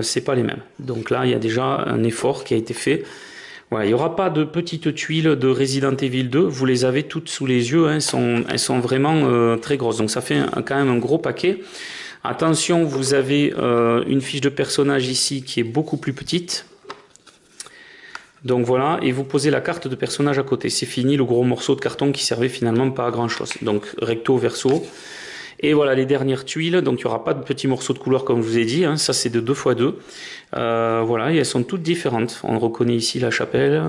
E: c'est pas les mêmes. Donc là, il y a déjà un effort qui a été fait. Voilà, il n'y aura pas de petites tuiles de Resident Evil 2, vous les avez toutes sous les yeux, hein, elles sont vraiment très grosses, donc ça fait quand même un gros paquet. Attention, vous avez une fiche de personnage ici qui est beaucoup plus petite. Donc voilà, et vous posez la carte de personnage à côté. C'est fini le gros morceau de carton qui servait finalement pas à grand chose. Donc recto, verso. Et voilà les dernières tuiles, donc il n'y aura pas de petits morceaux de couleur comme je vous ai dit, hein. Ça c'est de 2x2. Voilà, et elles sont toutes différentes. On reconnaît ici la chapelle,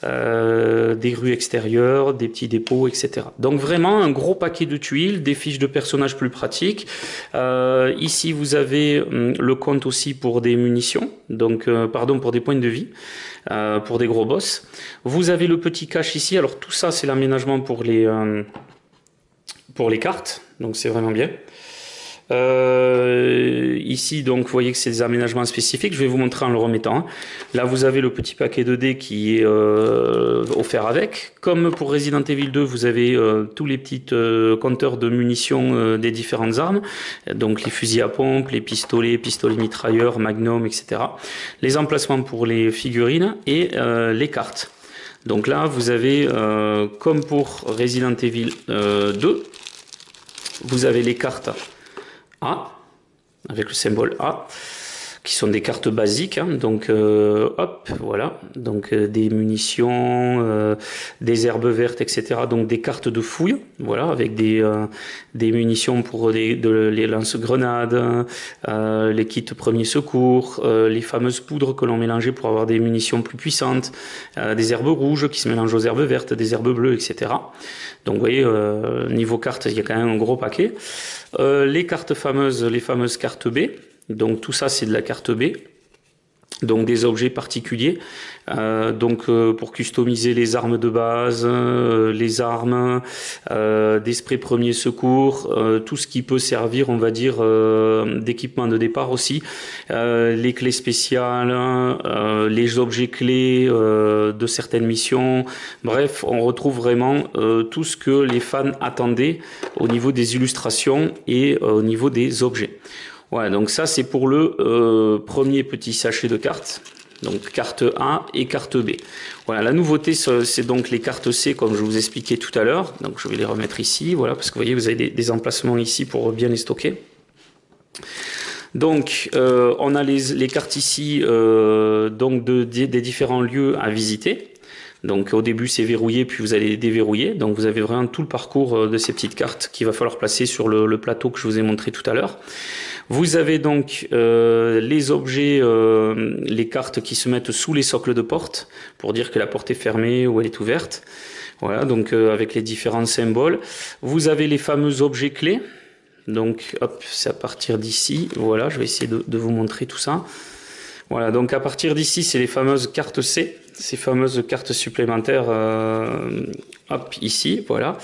E: des rues extérieures, des petits dépôts, etc. Donc vraiment un gros paquet de tuiles, des fiches de personnages plus pratiques. Ici vous avez le compte aussi pour des munitions, donc pardon, pour des points de vie. Pour des gros boss. Vous avez le petit cache ici, alors tout ça c'est l'aménagement pour les cartes, donc c'est vraiment bien. Ici donc vous voyez que c'est des aménagements spécifiques, je vais vous montrer en le remettant, hein. Là vous avez le petit paquet de dés qui est offert avec. Comme pour Resident Evil 2 vous avez tous les petits compteurs de munitions des différentes armes, donc les fusils à pompe, les pistolets mitrailleurs, magnum, etc. Les emplacements pour les figurines et les cartes. Donc là vous avez comme pour Resident Evil 2, vous avez les cartes A, avec le symbole A, qui sont des cartes basiques, hein. Donc hop, voilà, donc des munitions, des herbes vertes, etc. Donc des cartes de fouille, voilà, avec des munitions pour les lance-grenades, les kits premiers secours, les fameuses poudres que l'on mélangeait pour avoir des munitions plus puissantes, des herbes rouges qui se mélangent aux herbes vertes, des herbes bleues, etc. Donc vous voyez, niveau cartes, il y a quand même un gros paquet. Les cartes fameuses, les fameuses cartes B. Donc tout ça c'est de la carte B, donc des objets particuliers, pour customiser les armes de base, les armes, des sprays premiers secours, tout ce qui peut servir on va dire d'équipement de départ aussi, les clés spéciales, les objets clés de certaines missions, bref on retrouve vraiment tout ce que les fans attendaient au niveau des illustrations et au niveau des objets. Voilà, donc ça c'est pour le premier petit sachet de cartes, donc carte A et carte B. Voilà, la nouveauté c'est donc les cartes C comme je vous expliquais tout à l'heure, donc je vais les remettre ici, voilà, parce que vous voyez vous avez des emplacements ici pour bien les stocker. Donc on a les cartes ici donc des différents lieux à visiter. Donc au début c'est verrouillé puis vous allez les déverrouiller, donc vous avez vraiment tout le parcours de ces petites cartes qu'il va falloir placer sur le plateau que je vous ai montré tout à l'heure. Vous avez donc les objets, les cartes qui se mettent sous les socles de porte pour dire que la porte est fermée ou elle est ouverte. Voilà, donc avec les différents symboles. Vous avez les fameux objets clés. Donc hop, c'est à partir d'ici. Voilà, je vais essayer de vous montrer tout ça. Voilà, donc à partir d'ici, c'est les fameuses cartes C, ces fameuses cartes supplémentaires, hop, ici, voilà.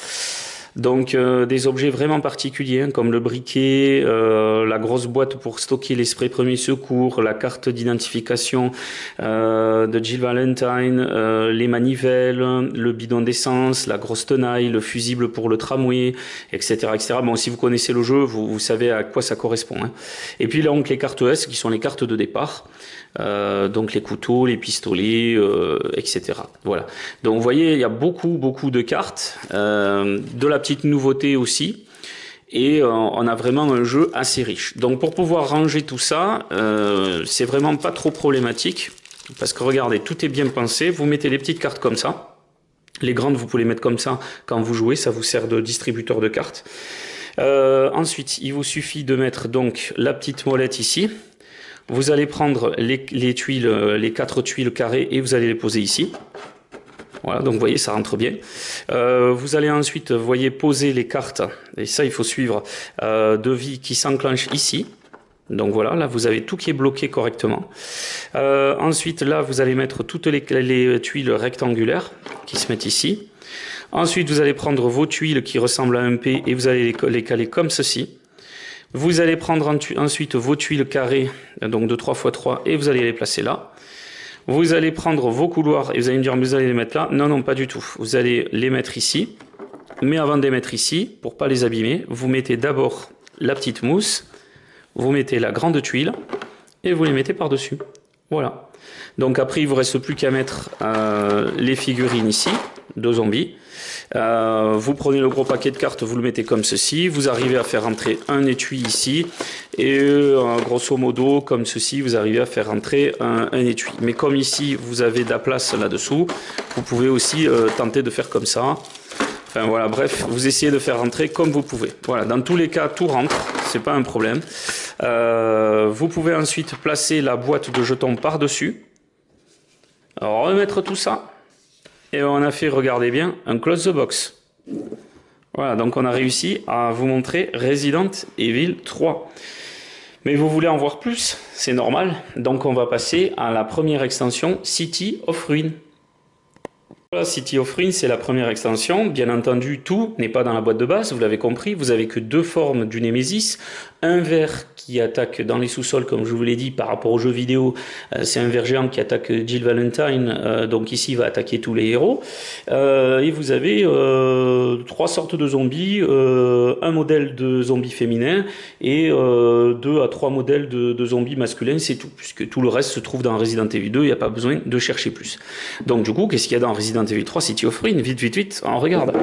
E: Donc des objets vraiment particuliers, hein, comme le briquet, la grosse boîte pour stocker les sprays premiers secours, la carte d'identification de Jill Valentine, les manivelles, le bidon d'essence, la grosse tenaille, le fusible pour le tramway, etc., etc. Bon, si vous connaissez le jeu, vous savez à quoi ça correspond, hein. Et puis là, donc les cartes S, qui sont les cartes de départ. Donc les couteaux, les pistolets, etc. Voilà. Donc vous voyez, il y a beaucoup de cartes, de la petite nouveauté aussi, et on a vraiment un jeu assez riche. Donc pour pouvoir ranger tout ça, c'est vraiment pas trop problématique, parce que regardez, tout est bien pensé. Vous mettez les petites cartes comme ça, les grandes vous pouvez les mettre comme ça quand vous jouez, ça vous sert de distributeur de cartes. Ensuite, il vous suffit de mettre donc la petite molette ici. Vous allez prendre les tuiles, les 4 tuiles carrées et vous allez les poser ici. Voilà, donc vous voyez, ça rentre bien. Vous allez ensuite, vous voyez, poser les cartes, et ça il faut suivre, de vie qui s'enclenche ici. Donc voilà, là vous avez tout qui est bloqué correctement. Ensuite, là vous allez mettre toutes les tuiles rectangulaires qui se mettent ici. Ensuite, vous allez prendre vos tuiles qui ressemblent à un P et vous allez les caler comme ceci. Vous allez prendre ensuite vos tuiles carrées, donc de 3x3, et vous allez les placer là. Vous allez prendre vos couloirs, et vous allez me dire, vous allez les mettre là. Non, non, pas du tout. Vous allez les mettre ici. Mais avant de les mettre ici, pour pas les abîmer, vous mettez d'abord la petite mousse, vous mettez la grande tuile, et vous les mettez par-dessus. Voilà. Donc après, il ne vous reste plus qu'à mettre les figurines ici, de zombies. Vous prenez le gros paquet de cartes, vous le mettez comme ceci, vous arrivez à faire entrer un étui ici, et grosso modo, comme ceci, vous arrivez à faire entrer un étui. Mais comme ici, vous avez de la place là-dessous, vous pouvez aussi tenter de faire comme ça. Enfin voilà, bref, vous essayez de faire rentrer comme vous pouvez. Voilà, dans tous les cas, tout rentre, c'est pas un problème. Vous pouvez ensuite placer la boîte de jetons par-dessus, remettre tout ça, et on a fait, regardez bien, un close the box. Voilà, donc on a réussi à vous montrer Resident Evil 3. Mais vous voulez en voir plus, c'est normal, donc on va passer à la première extension, City of Ruin. Voilà, City of Ruin, c'est la première extension. Bien entendu, tout n'est pas dans la boîte de base, vous l'avez compris. Vous avez que deux formes du Nemesis. Un ver qui attaque dans les sous-sols, comme je vous l'ai dit, par rapport aux jeux vidéo. C'est un ver géant qui attaque Jill Valentine, donc ici il va attaquer tous les héros. Et vous avez trois sortes de zombies, un modèle de zombie féminin et 2 à 3 modèles de zombies masculins, c'est tout. Puisque tout le reste se trouve dans Resident Evil 2, il n'y a pas besoin de chercher plus. Donc du coup, qu'est-ce qu'il y a dans Resident Evil 3 City of Ruin? Vite, on regarde.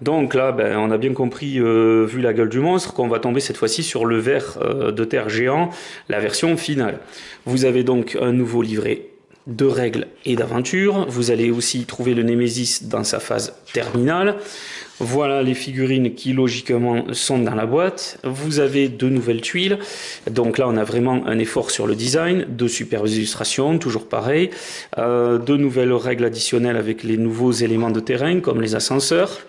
E: Donc là, ben, on a bien compris, vu la gueule du monstre, qu'on va tomber cette fois-ci sur le ver de terre géant, la version finale. Vous avez donc un nouveau livret de règles et d'aventures. Vous allez aussi trouver le Nemesis dans sa phase terminale. Voilà les figurines qui logiquement sont dans la boîte. Vous avez deux nouvelles tuiles. Donc là on a vraiment un effort sur le design. Deux superbes illustrations, toujours pareil. Deux nouvelles règles additionnelles avec les nouveaux éléments de terrain comme les ascenseurs,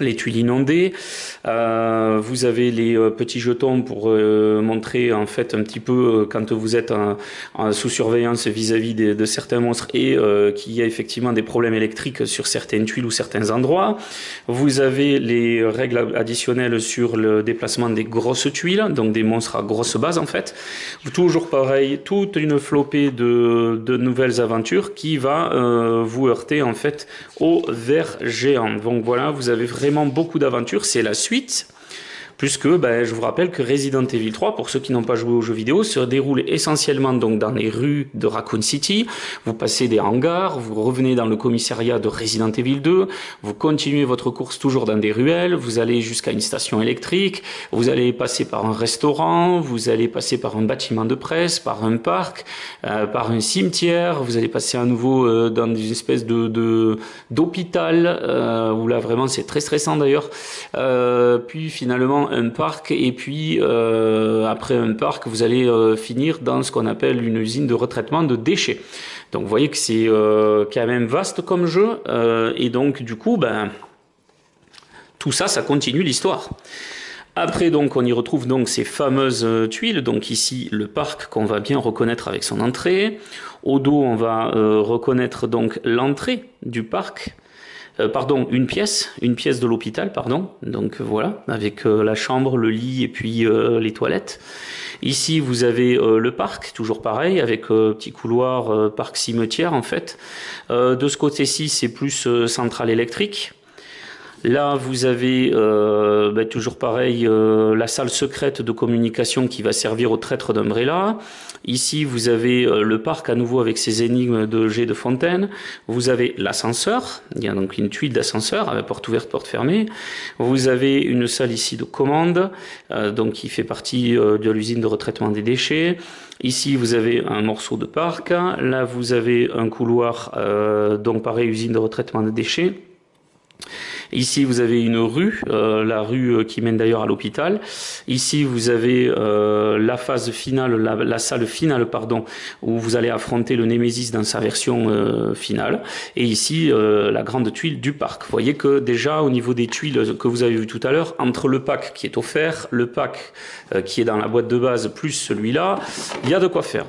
E: les tuiles inondées. Vous avez les petits jetons pour montrer en fait un petit peu quand vous êtes sous surveillance vis-à-vis de certains monstres et qu'il y a effectivement des problèmes électriques sur certaines tuiles ou certains endroits. Vous avez les règles additionnelles sur le déplacement des grosses tuiles, donc des monstres à grosse base en fait. Toujours pareil, toute une flopée de nouvelles aventures qui va vous heurter en fait au ver géant. Donc voilà, vous avez vraiment beaucoup d'aventures, c'est la suite. Puisque je vous rappelle que Resident Evil 3, pour ceux qui n'ont pas joué aux jeux vidéo, se déroule essentiellement donc dans les rues de Raccoon City. Vous passez des hangars, vous revenez dans le commissariat de Resident Evil 2, vous continuez votre course toujours dans des ruelles, vous allez jusqu'à une station électrique, vous allez passer par un restaurant, vous allez passer par un bâtiment de presse, par un parc, par un cimetière, vous allez passer à nouveau dans des espèces d'hôpital, où là vraiment c'est très stressant d'ailleurs, puis finalement un parc, et puis après un parc vous allez finir dans ce qu'on appelle une usine de retraitement de déchets. Donc vous voyez que c'est quand même vaste comme jeu, et donc du coup tout ça continue l'histoire. Après donc on y retrouve donc ces fameuses tuiles, donc ici le parc qu'on va bien reconnaître avec son entrée. Au dos on va reconnaître donc l'entrée du parc. Pardon, une pièce de l'hôpital, pardon. Donc voilà, avec la chambre, le lit et puis les toilettes. Ici, vous avez le parc, toujours pareil, avec petit couloir, parc cimetière en fait. De ce côté-ci, c'est plus centrale électrique. Là, vous avez toujours pareil, la salle secrète de communication qui va servir au traître d'Umbrella. Ici, vous avez le parc à nouveau avec ses énigmes de jet de fontaine. Vous avez l'ascenseur. Il y a donc une tuile d'ascenseur avec porte ouverte, porte fermée. Vous avez une salle ici de commande, donc qui fait partie de l'usine de retraitement des déchets. Ici, vous avez un morceau de parc. Là, vous avez un couloir, donc pareil, usine de retraitement des déchets. Ici, vous avez une rue, la rue qui mène d'ailleurs à l'hôpital. Ici, vous avez la phase finale, la salle finale, pardon, où vous allez affronter le Nemesis dans sa version finale. Et ici, la grande tuile du parc. Vous voyez que déjà, au niveau des tuiles que vous avez vu tout à l'heure, entre le pack qui est offert, le pack qui est dans la boîte de base, plus celui-là, il y a de quoi faire.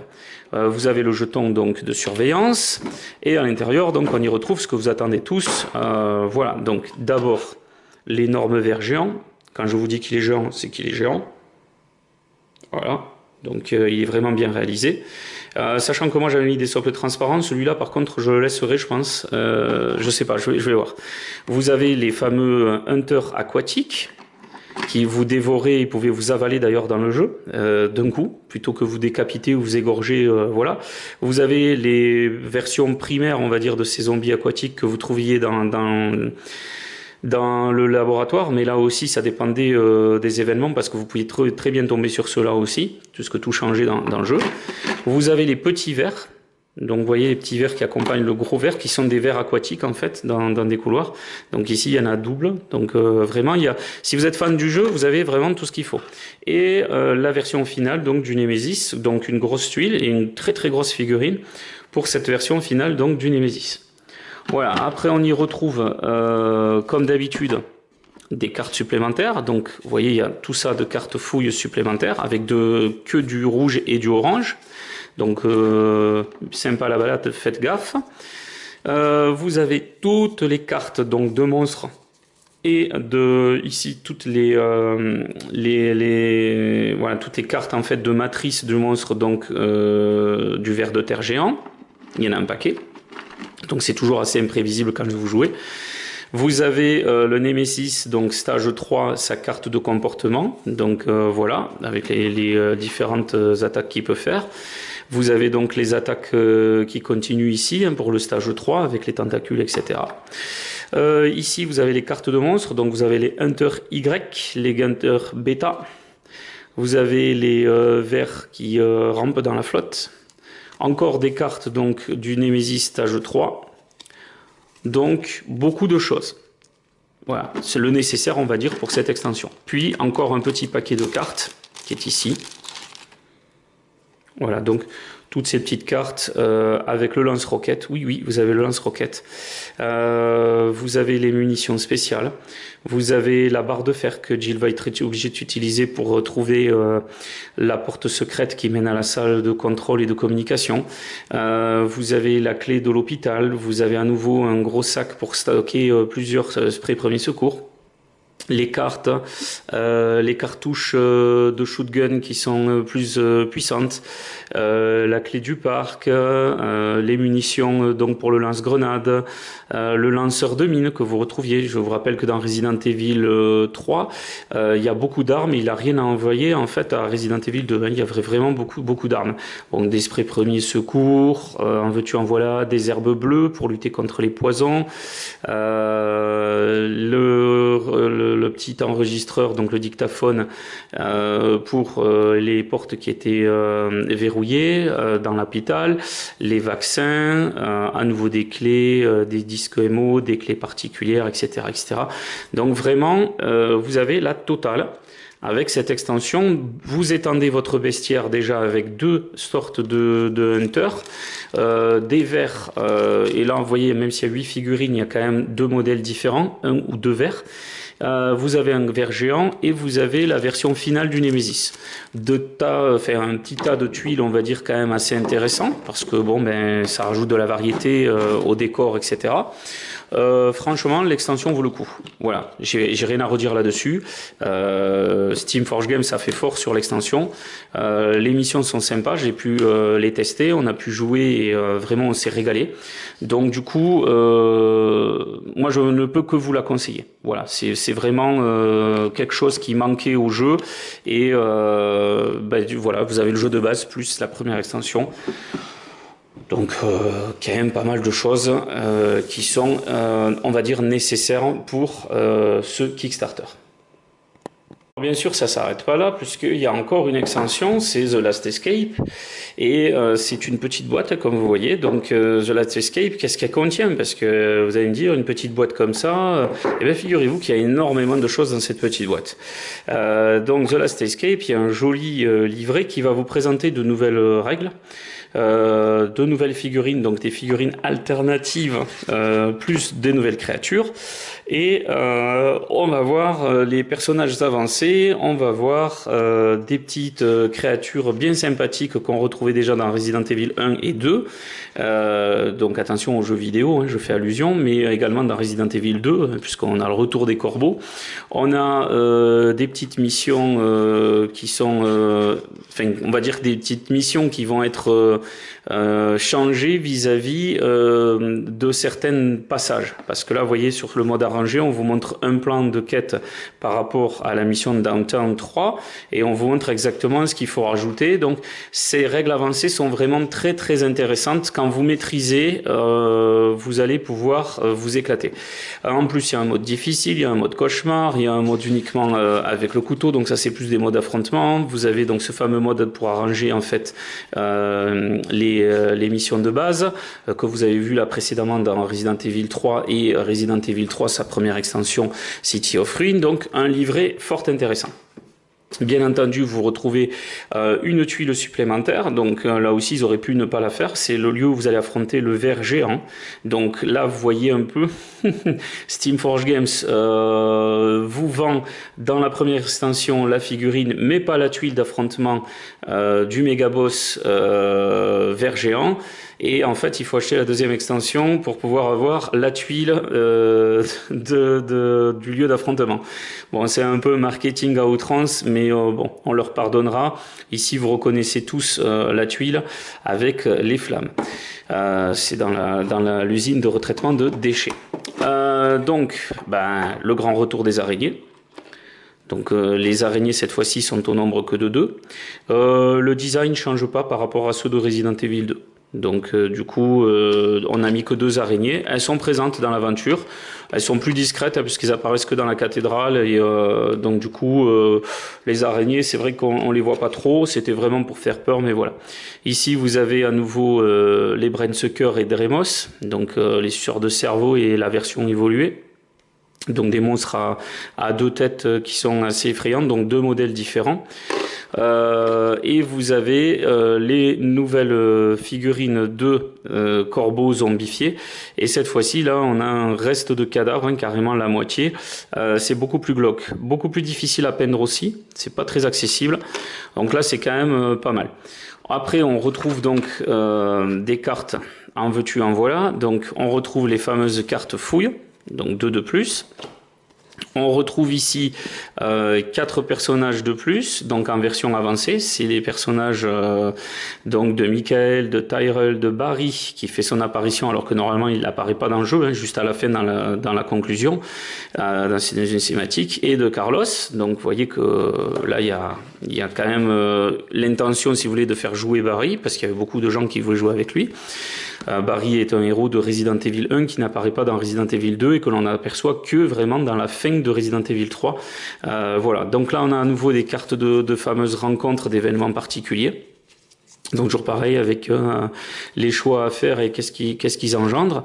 E: Vous avez le jeton donc de surveillance et à l'intérieur donc on y retrouve ce que vous attendez tous. Voilà, donc d'abord l'énorme ver géant. Quand je vous dis qu'il est géant, c'est qu'il est géant. Voilà, donc il est vraiment bien réalisé. Sachant que moi j'avais mis des socles transparents, celui-là par contre je le laisserai je pense. Je sais pas, je vais voir. Vous avez les fameux hunters aquatiques qui vous dévorez et pouvez vous avaler d'ailleurs dans le jeu d'un coup, plutôt que vous décapiter ou vous égorger, voilà. Vous avez les versions primaires, on va dire, de ces zombies aquatiques que vous trouviez dans dans le laboratoire, mais là aussi ça dépendait des événements parce que vous pouviez très bien tomber sur cela aussi, puisque tout changeait dans le jeu. Vous avez les petits vers. Donc vous voyez les petits vers qui accompagnent le gros vers, qui sont des vers aquatiques en fait dans des couloirs. Donc ici il y en a double. Donc vraiment si vous êtes fan du jeu, vous avez vraiment tout ce qu'il faut. Et la version finale donc du Nemesis, donc une grosse tuile et une très très grosse figurine pour cette version finale donc du Nemesis. Voilà. Après on y retrouve comme d'habitude des cartes supplémentaires. Donc vous voyez il y a tout ça de cartes fouilles supplémentaires avec que du rouge et du orange. Donc sympa la balade, faites gaffe. Vous avez toutes les cartes donc de monstres et ici toutes voilà toutes les cartes en fait de matrice du monstre donc du ver de terre géant. Il y en a un paquet. Donc c'est toujours assez imprévisible quand vous jouez. Vous avez le Nemesis, donc stage 3, sa carte de comportement. Donc voilà, avec les différentes attaques qu'il peut faire. Vous avez donc les attaques qui continuent ici pour le stage 3 avec les tentacules, etc. Ici, vous avez les cartes de monstres. Donc vous avez les Hunter Y, les Hunter Beta. Vous avez les vers qui rampent dans la flotte. Encore des cartes donc du Nemesis stage 3. Donc beaucoup de choses. Voilà, c'est le nécessaire on va dire pour cette extension. Puis encore un petit paquet de cartes qui est ici. Voilà, donc toutes ces petites cartes avec le lance-roquette. Oui, vous avez le lance-roquette. Vous avez les munitions spéciales. Vous avez la barre de fer que Jill va être obligée d'utiliser pour trouver la porte secrète qui mène à la salle de contrôle et de communication. Vous avez la clé de l'hôpital. Vous avez à nouveau un gros sac pour stocker plusieurs sprays premiers secours. Les cartes, les cartouches de shotgun qui sont plus puissantes, la clé du parc, les munitions donc pour le lance-grenade, le lanceur de mines que vous retrouviez. Je vous rappelle que dans Resident Evil 3, il y a beaucoup d'armes, il n'a rien à envoyer en fait à Resident Evil 2. Il y avait vraiment beaucoup d'armes. Donc des sprays premiers secours, en veux-tu en voilà, des herbes bleues pour lutter contre les poisons, le petit enregistreur, donc le dictaphone pour les portes qui étaient verrouillées dans l'hôpital, les vaccins, à nouveau des clés, des disques MO, des clés particulières, etc., etc. Donc vraiment, vous avez la totale. Avec cette extension, vous étendez votre bestiaire déjà avec deux sortes de hunters, des vers, et là vous voyez, même s'il y a 8 figurines, il y a quand même 2 modèles différents, 1 ou 2 vers. Vous avez un ver géant et vous avez la version finale du Nemesis. Un petit tas de tuiles, on va dire quand même assez intéressant, parce que bon, ça rajoute de la variété au décor, etc. Franchement, l'extension vaut le coup. Voilà, j'ai rien à redire là-dessus. Steam Forge Games, ça fait fort sur l'extension. Les missions sont sympas, j'ai pu les tester, on a pu jouer et vraiment on s'est régalé. Donc du coup, moi je ne peux que vous la conseiller. Voilà, c'est vraiment quelque chose qui manquait au jeu et voilà, vous avez le jeu de base plus la première extension. Donc quand même pas mal de choses qui sont, on va dire, nécessaires pour ce Kickstarter. Bien sûr, ça s'arrête pas là, puisqu'il y a encore une extension, c'est The Last Escape, et c'est une petite boîte, comme vous voyez. Donc The Last Escape, qu'est-ce qu'elle contient? Parce que vous allez me dire, une petite boîte comme ça, eh bien figurez-vous qu'il y a énormément de choses dans cette petite boîte. Donc The Last Escape, il y a un joli livret qui va vous présenter de nouvelles règles. De nouvelles figurines, donc des figurines alternatives, plus des nouvelles créatures. Et on va voir les personnages avancés, on va voir des petites créatures bien sympathiques qu'on retrouvait déjà dans Resident Evil 1 et 2. Donc attention aux jeux vidéo, hein, je fais allusion, mais également dans Resident Evil 2, puisqu'on a le retour des corbeaux. On a des petites missions qui sont, on va dire des petites missions qui vont être changées vis-à-vis de certains passages. Parce que là, vous voyez, sur le mode arrangé, on vous montre un plan de quête par rapport à la mission Downtown 3 et on vous montre exactement ce qu'il faut rajouter. Donc ces règles avancées sont vraiment très très intéressantes. Quand vous maîtrisez, vous allez pouvoir vous éclater. En plus, il y a un mode difficile, il y a un mode cauchemar, il y a un mode uniquement avec le couteau, donc ça c'est plus des modes affrontement. Vous avez donc ce fameux mode pour arranger en fait les missions de base que vous avez vu là précédemment dans Resident Evil 3 et Resident Evil 3, sa première extension City of Ruin, donc un livret fort intéressant. Bien entendu, vous retrouvez une tuile supplémentaire, donc là aussi ils auraient pu ne pas la faire, c'est le lieu où vous allez affronter le ver géant. Donc là vous voyez un peu, Steamforge Games vous vend dans la première extension la figurine, mais pas la tuile d'affrontement du méga boss ver géant. Et en fait, il faut acheter la deuxième extension pour pouvoir avoir la tuile du lieu d'affrontement. Bon, c'est un peu marketing à outrance, mais bon, on leur pardonnera. Ici, vous reconnaissez tous la tuile avec les flammes. C'est dans l'usine de retraitement de déchets. Donc, le grand retour des araignées. Donc les araignées cette fois-ci sont au nombre que de 2. Le design ne change pas par rapport à ceux de Resident Evil 2. Donc du coup, on n'a mis que 2 araignées. Elles sont présentes dans l'aventure. Elles sont plus discrètes puisqu'elles apparaissent que dans la cathédrale. Et donc du coup, les araignées, c'est vrai qu'on les voit pas trop. C'était vraiment pour faire peur, mais voilà. Ici, vous avez à nouveau les Brainsucker et Dremos, donc les suceurs de cerveau et la version évoluée. Donc des monstres à 2 têtes qui sont assez effrayantes, donc 2 modèles différents. Et vous avez les nouvelles figurines de corbeaux zombifiés. Et cette fois-ci, là, on a un reste de cadavre, carrément la moitié. C'est beaucoup plus glauque, beaucoup plus difficile à peindre aussi. C'est pas très accessible. Donc là, c'est quand même pas mal. Après, on retrouve donc des cartes en veux-tu, en voilà. Donc, on retrouve les fameuses cartes fouilles. Donc 2 de plus. On retrouve ici 4 personnages de plus, donc en version avancée. C'est les personnages donc de Michael, de Tyrell, de Barry, qui fait son apparition alors que normalement il n'apparaît pas dans le jeu, juste à la fin dans la conclusion, dans une cinématique, et de Carlos. Donc vous voyez que là il y a quand même l'intention, si vous voulez, de faire jouer Barry, parce qu'il y avait beaucoup de gens qui voulaient jouer avec lui. Barry est un héros de Resident Evil 1 qui n'apparaît pas dans Resident Evil 2 et que l'on aperçoit que vraiment dans la fin de Resident Evil 3. Voilà, donc là on a à nouveau des cartes de fameuses rencontres d'événements particuliers. Donc toujours pareil avec les choix à faire et qu'est-ce qu'ils engendrent.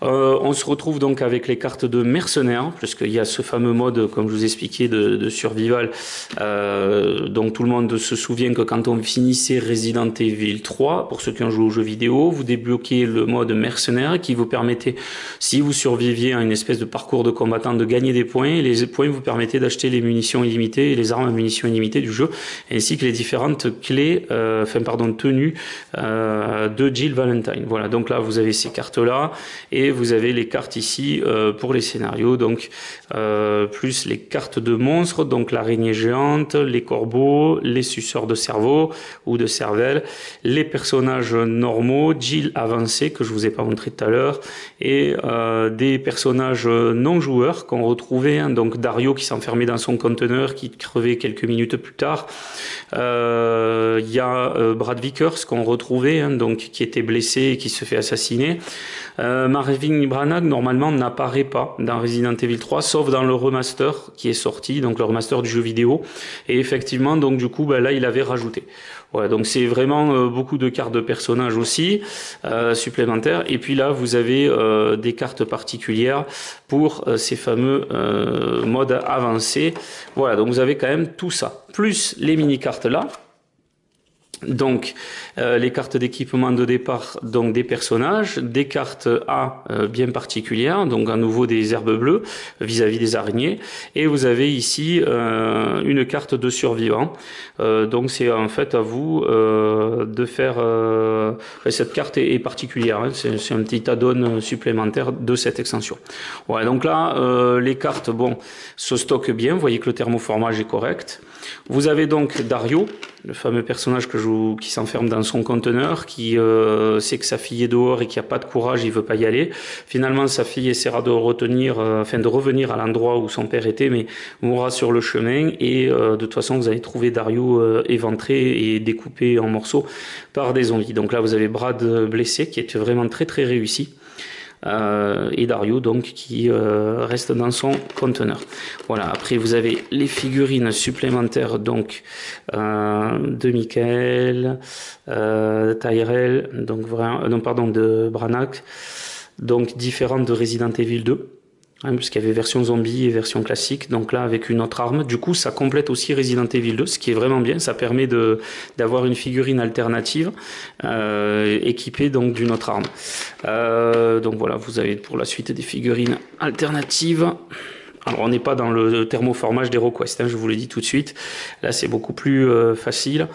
E: On se retrouve donc avec les cartes de mercenaires, puisqu'il y a ce fameux mode, comme je vous expliquais, de survival. Donc tout le monde se souvient que quand on finissait Resident Evil 3, pour ceux qui ont joué aux jeux vidéo, vous débloquez le mode mercenaire qui vous permettait, si vous surviviez à une espèce de parcours de combattant, de gagner des points. Et les points vous permettaient d'acheter les munitions illimitées et les armes à munitions illimitées du jeu, ainsi que les différentes clés, tenue de Jill Valentine. Voilà, donc là vous avez ces cartes là et vous avez les cartes ici pour les scénarios, donc plus les cartes de monstres, donc l'araignée géante, les corbeaux, les suceurs de cerveau ou de cervelle, les personnages normaux, Jill avancée que je vous ai pas montré tout à l'heure, et des personnages non joueurs qu'on retrouvait, donc Dario qui s'enfermait dans son conteneur, qui crevait quelques minutes plus tard. Il y a Brad Vickers qu'on retrouvait, donc qui était blessé et qui se fait assassiner. Marvin Branagh normalement n'apparaît pas dans Resident Evil 3, sauf dans le remaster qui est sorti, donc le remaster du jeu vidéo. Et effectivement, donc du coup, là il avait rajouté. Voilà, donc c'est vraiment beaucoup de cartes de personnages aussi supplémentaires. Et puis là, vous avez des cartes particulières pour ces fameux modes avancés. Voilà, donc vous avez quand même tout ça, plus les mini-cartes là. Donc les cartes d'équipement de départ, donc des personnages, des cartes A bien particulières, donc à nouveau des herbes bleues vis-à-vis des araignées, et vous avez ici une carte de survivant. Donc c'est en fait à vous de faire cette carte est particulière, hein, c'est un petit add-on supplémentaire de cette extension. Ouais, donc là les cartes se stockent bien, vous voyez que le thermoformage est correct. Vous avez donc Dario le fameux personnage qui s'enferme dans son conteneur, qui sait que sa fille est dehors et qui a pas de courage, il veut pas y aller. Finalement, sa fille essaiera de de revenir à l'endroit où son père était, mais mourra sur le chemin. Et de toute façon, vous allez trouver Dario éventré et découpé en morceaux par des zombies. Donc là, vous avez Brad blessé, qui est vraiment très très réussi. Et Dario donc qui reste dans son conteneur. Voilà, après vous avez les figurines supplémentaires donc de Michael, Tyrell, donc non pardon de Branagh, donc différentes de Resident Evil 2. Puisqu'il y avait version zombie et version classique, donc là avec une autre arme. Du coup, ça complète aussi Resident Evil 2, ce qui est vraiment bien. Ça permet d'avoir une figurine alternative équipée donc d'une autre arme. Donc voilà, vous avez pour la suite des figurines alternatives. Alors on n'est pas dans le thermoformage d'HeroQuest, je vous le dis tout de suite. Là, c'est beaucoup plus facile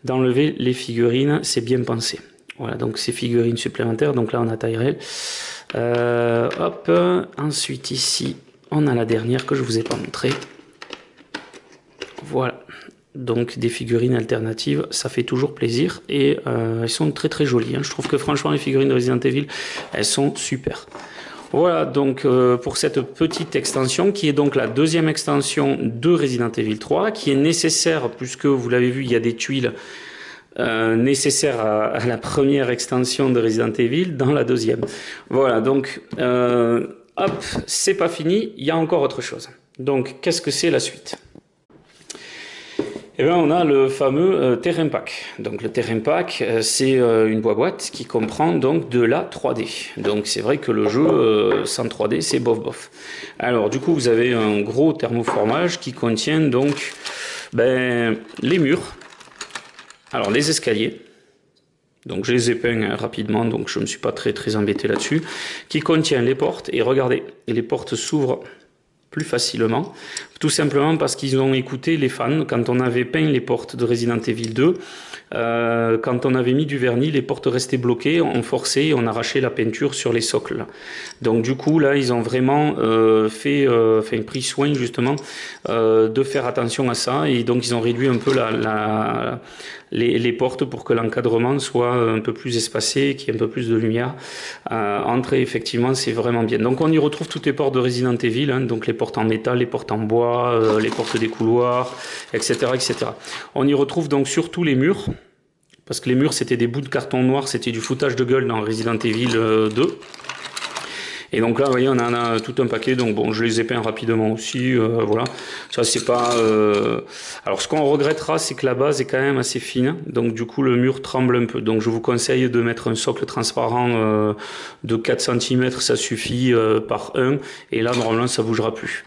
E: d'enlever les figurines. C'est bien pensé. Voilà, donc ces figurines supplémentaires. Donc là, on a Tyrell. Ensuite ici on a la dernière que je vous ai pas montré. Voilà, donc des figurines alternatives, ça fait toujours plaisir et elles sont très très jolies. Je trouve que franchement les figurines de Resident Evil, elles sont super. Voilà donc pour cette petite extension qui est donc la deuxième extension de Resident Evil 3 qui est nécessaire puisque vous l'avez vu, il y a des tuiles nécessaire à la première extension de Resident Evil dans la deuxième. Voilà, donc c'est pas fini, il y a encore autre chose. Donc, qu'est-ce que c'est la suite? Eh bien, on a le fameux Terrain Pack. Donc, le Terrain Pack, c'est une boîte qui comprend donc de la 3D. Donc, c'est vrai que le jeu sans 3D, c'est bof bof. Alors, du coup, vous avez un gros thermoformage qui contient donc les murs. Alors les escaliers, donc je les ai peints rapidement, donc je ne me suis pas très embêté là-dessus, qui contient les portes, et regardez, les portes s'ouvrent plus facilement, tout simplement parce qu'ils ont écouté les fans, quand on avait peint les portes de Resident Evil 2, quand on avait mis du vernis, les portes restaient bloquées, on forçait et on arrachait la peinture sur les socles. Donc du coup là ils ont vraiment pris soin justement de faire attention à ça, et donc ils ont réduit un peu les portes pour que l'encadrement soit un peu plus espacé, qu'il y ait un peu plus de lumière entre, et effectivement c'est vraiment bien. Donc on y retrouve toutes les portes de Resident Evil, donc les portes en métal, les portes en bois, les portes des couloirs, etc., etc. On y retrouve donc surtout les murs, parce que les murs c'était des bouts de carton noir, c'était du foutage de gueule dans Resident Evil 2. Et donc là, vous voyez, on en a tout un paquet. Donc bon, je les ai peints rapidement aussi. Voilà, ça c'est pas. Alors ce qu'on regrettera, c'est que la base est quand même assez fine. Donc du coup, le mur tremble un peu. Donc je vous conseille de mettre un socle transparent de 4 cm, ça suffit par 1. Et là, normalement, ça bougera plus.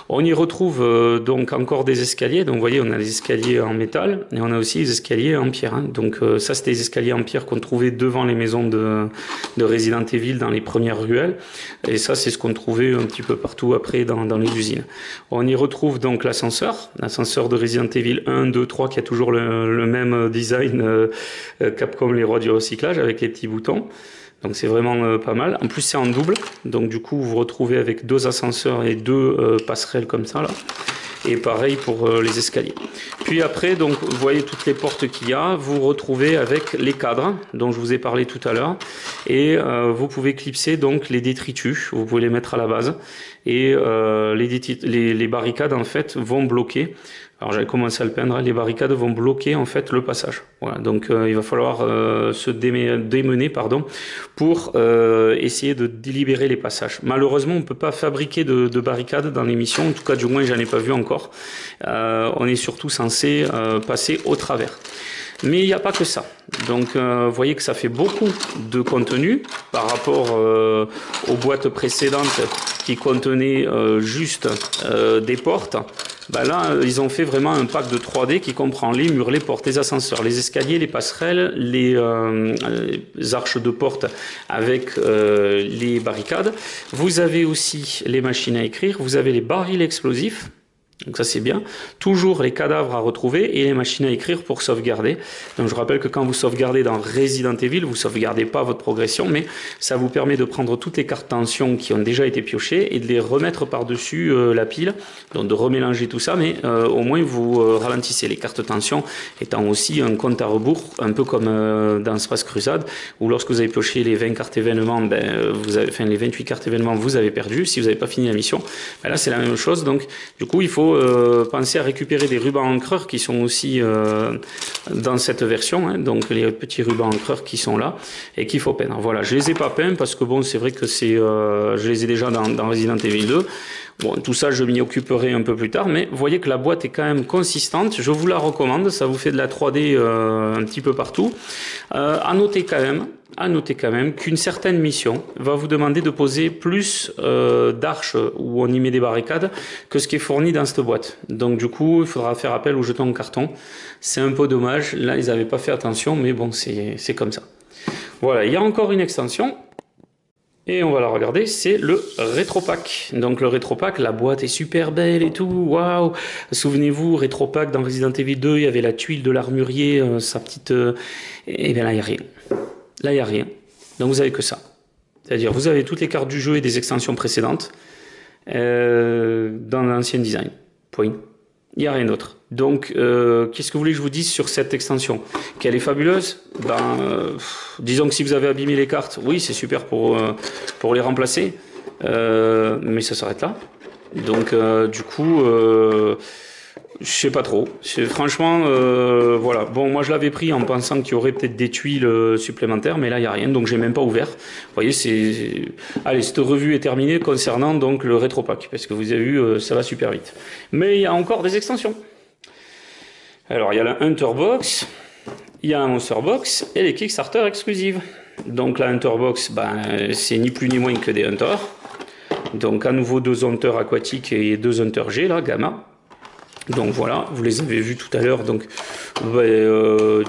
E: On y retrouve donc encore des escaliers. Donc vous voyez, on a des escaliers en métal et on a aussi des escaliers en pierre. Donc ça, c'était des escaliers en pierre qu'on trouvait devant les maisons de Resident Evil dans les premières ruelles. Et ça, c'est ce qu'on trouvait un petit peu partout après dans les usines. On y retrouve donc l'ascenseur de Resident Evil 1, 2, 3, qui a toujours le même design Capcom, les rois du recyclage, avec les petits boutons. Donc c'est vraiment pas mal. En plus, c'est en double. Donc du coup, vous vous retrouvez avec 2 ascenseurs et 2 passerelles comme ça, là. Et pareil pour les escaliers. Puis après, donc vous voyez toutes les portes qu'il y a, vous retrouvez avec les cadres dont je vous ai parlé tout à l'heure, et vous pouvez clipser donc les détritus, vous pouvez les mettre à la base, et les barricades en fait vont bloquer. Alors j'avais commencé à le peindre, les barricades vont bloquer en fait le passage. Voilà, donc il va falloir se démener pour essayer de délibérer les passages. Malheureusement, on peut pas fabriquer de barricades dans l'émission, en tout cas du moins j'en ai pas vu encore. On est surtout censé passer au travers. Mais il n'y a pas que ça. Donc vous voyez que ça fait beaucoup de contenu par rapport aux boîtes précédentes qui contenaient juste des portes. Bah là, ils ont fait vraiment un pack de 3D qui comprend les murs, les portes, les ascenseurs, les escaliers, les passerelles, les arches de porte avec les barricades. Vous avez aussi les machines à écrire, vous avez les barils explosifs. Donc ça c'est bien. Toujours les cadavres à retrouver et les machines à écrire pour sauvegarder. Donc je rappelle que quand vous sauvegardez dans Resident Evil, vous sauvegardez pas votre progression, mais ça vous permet de prendre toutes les cartes tension qui ont déjà été piochées et de les remettre par-dessus la pile. Donc de remélanger tout ça, mais au moins vous ralentissez. Les cartes tension étant aussi un compte à rebours, un peu comme dans Space Crusade, où lorsque vous avez pioché les 20 cartes événements, les 28 cartes événements, vous avez perdu. Si vous n'avez pas fini la mission, là c'est la même chose. Donc du coup il faut penser à récupérer des rubans encreurs qui sont aussi dans cette version, hein, donc les petits rubans encreurs qui sont là et qu'il faut peindre. Voilà, je les ai pas peints parce que bon, c'est vrai que je les ai déjà dans Resident Evil 2. Bon, tout ça, je m'y occuperai un peu plus tard, mais vous voyez que la boîte est quand même consistante. Je vous la recommande, ça vous fait de la 3D un petit peu partout. À noter quand même qu'une certaine mission va vous demander de poser plus d'arches où on y met des barricades que ce qui est fourni dans cette boîte. Donc du coup, il faudra faire appel aux jetons en carton. C'est un peu dommage. Là, ils n'avaient pas fait attention, mais bon, c'est comme ça. Voilà, il y a encore une extension. Et on va la regarder, c'est le rétropack. Donc le rétropack, la boîte est super belle et tout, waouh. Souvenez-vous, rétropack dans Resident Evil 2, il y avait la tuile de l'armurier, sa petite... Et bien là, il n'y a rien. Là, il n'y a rien. Donc vous avez que ça. C'est-à-dire, vous avez toutes les cartes du jeu et des extensions précédentes dans l'ancien design. Point. Il n'y a rien d'autre. Donc, qu'est-ce que vous voulez que je vous dise sur cette extension? Qu'elle est fabuleuse? Disons que si vous avez abîmé les cartes, oui, c'est super pour les remplacer, mais ça s'arrête là. Donc, du coup, je sais pas trop. Franchement, voilà. Bon, moi je l'avais pris en pensant qu'il y aurait peut-être des tuiles supplémentaires, mais là il n'y a rien, donc j'ai même pas ouvert. Vous voyez, allez, cette revue est terminée concernant donc le rétropack, parce que vous avez vu, ça va super vite. Mais il y a encore des extensions. Alors, il y a la Hunter Box, il y a un Monster Box et les Kickstarter exclusives. Donc la Hunter Box, c'est ni plus ni moins que des Hunters. Donc à nouveau 2 Hunters aquatiques et 2 Hunters G, là, Gamma. Donc voilà, vous les avez vus tout à l'heure, donc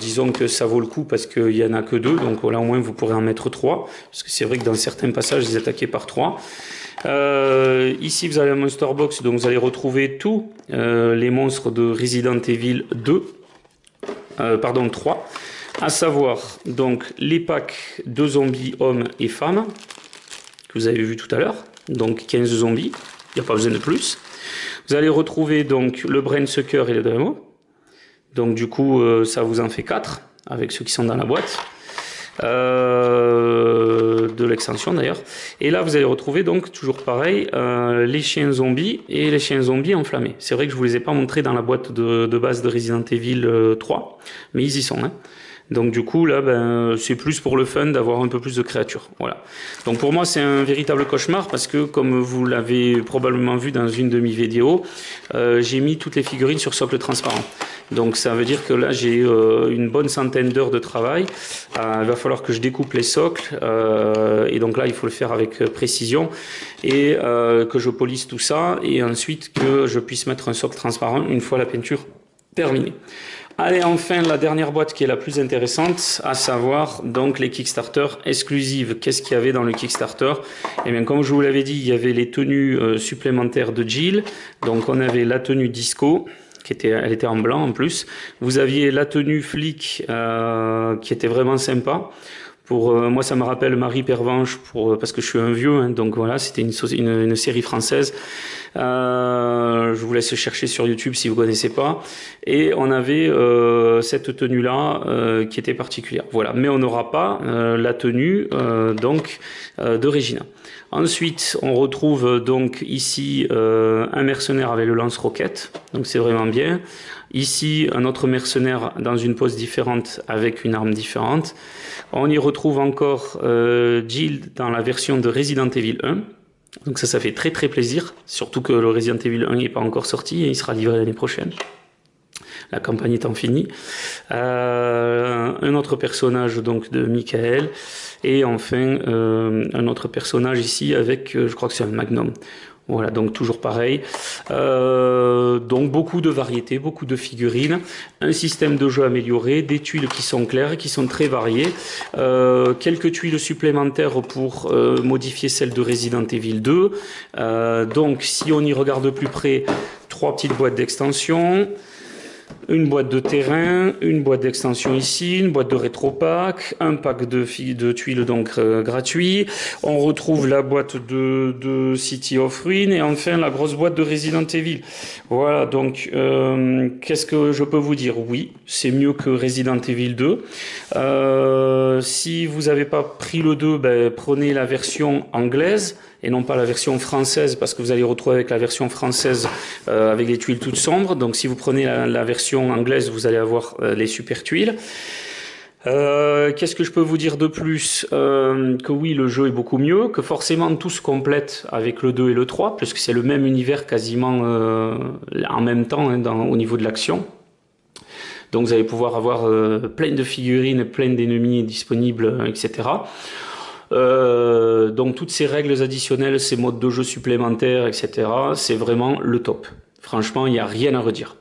E: disons que ça vaut le coup parce qu'il n'y en a que 2, donc voilà, au moins vous pourrez en mettre 3, parce que c'est vrai que dans certains passages, ils attaquaient par 3. Ici, vous avez un Monster Box, donc vous allez retrouver tous les monstres de Resident Evil 3, à savoir donc les packs de zombies hommes et femmes, que vous avez vu tout à l'heure, donc 15 zombies, il n'y a pas besoin de plus. Vous allez retrouver donc le Brainsucker et le Dremo. Donc du coup, ça vous en fait 4 avec ceux qui sont dans la boîte de l'extension d'ailleurs. Et là, vous allez retrouver donc toujours pareil les chiens zombies et les chiens zombies enflammés. C'est vrai que je vous les ai pas montrés dans la boîte de base de Resident Evil 3, mais ils y sont. Hein. Donc du coup là c'est plus pour le fun d'avoir un peu plus de créatures. Voilà. Donc pour moi c'est un véritable cauchemar parce que comme vous l'avez probablement vu dans une de mes vidéos, j'ai mis toutes les figurines sur socle transparent. Donc ça veut dire que là j'ai une bonne centaine d'heures de travail. Il va falloir que je découpe les socles et donc là il faut le faire avec précision et que je polisse tout ça et ensuite que je puisse mettre un socle transparent une fois la peinture terminée. Allez, enfin, la dernière boîte qui est la plus intéressante, à savoir donc les Kickstarter exclusives. Qu'est-ce qu'il y avait dans le Kickstarter? Eh bien, comme je vous l'avais dit, il y avait les tenues supplémentaires de Jill. Donc, on avait la tenue disco, elle était en blanc en plus. Vous aviez la tenue flic, qui était vraiment sympa. Moi, ça me rappelle Marie Pervenche, parce que je suis un vieux, hein, donc voilà, c'était une série française. Je vous laisse chercher sur YouTube si vous connaissez pas. Et on avait cette tenue-là qui était particulière. Voilà, mais on n'aura pas la tenue de Regina. Ensuite, on retrouve donc ici un mercenaire avec le lance-roquette, donc c'est vraiment bien. Ici, un autre mercenaire dans une pose différente avec une arme différente. On y retrouve encore Jill dans la version de Resident Evil 1. Donc ça fait très très plaisir, surtout que le Resident Evil 1 n'est pas encore sorti et il sera livré l'année prochaine. La campagne étant finie. Un autre personnage donc de Michael. Et enfin, un autre personnage ici avec, je crois que c'est un Magnum. Voilà, donc toujours pareil. Donc beaucoup de variétés, beaucoup de figurines, un système de jeu amélioré, des tuiles qui sont claires, qui sont très variées, quelques tuiles supplémentaires pour modifier celles de Resident Evil 2. Donc si on y regarde de plus près, 3 petites boîtes d'extension, une boîte de terrain, une boîte d'extension ici, une boîte de rétro-pack, un pack de tuiles donc gratuit. On retrouve la boîte de City of Ruin et enfin la grosse boîte de Resident Evil. Voilà, donc qu'est-ce que je peux vous dire? Oui, c'est mieux que Resident Evil 2. Si vous n'avez pas pris le 2, ben, prenez la version anglaise et non pas la version française, parce que vous allez retrouver avec la version française avec les tuiles toutes sombres. Donc si vous prenez la version anglaise, vous allez avoir les super tuiles. Qu'est-ce que je peux vous dire de plus? Que oui, le jeu est beaucoup mieux, que forcément tout se complète avec le 2 et le 3, puisque c'est le même univers quasiment en même temps hein, au niveau de l'action. Donc vous allez pouvoir avoir plein de figurines, plein d'ennemis disponibles, etc. Donc toutes ces règles additionnelles, ces modes de jeu supplémentaires, etc., c'est vraiment le top. Franchement, il n'y a rien à redire.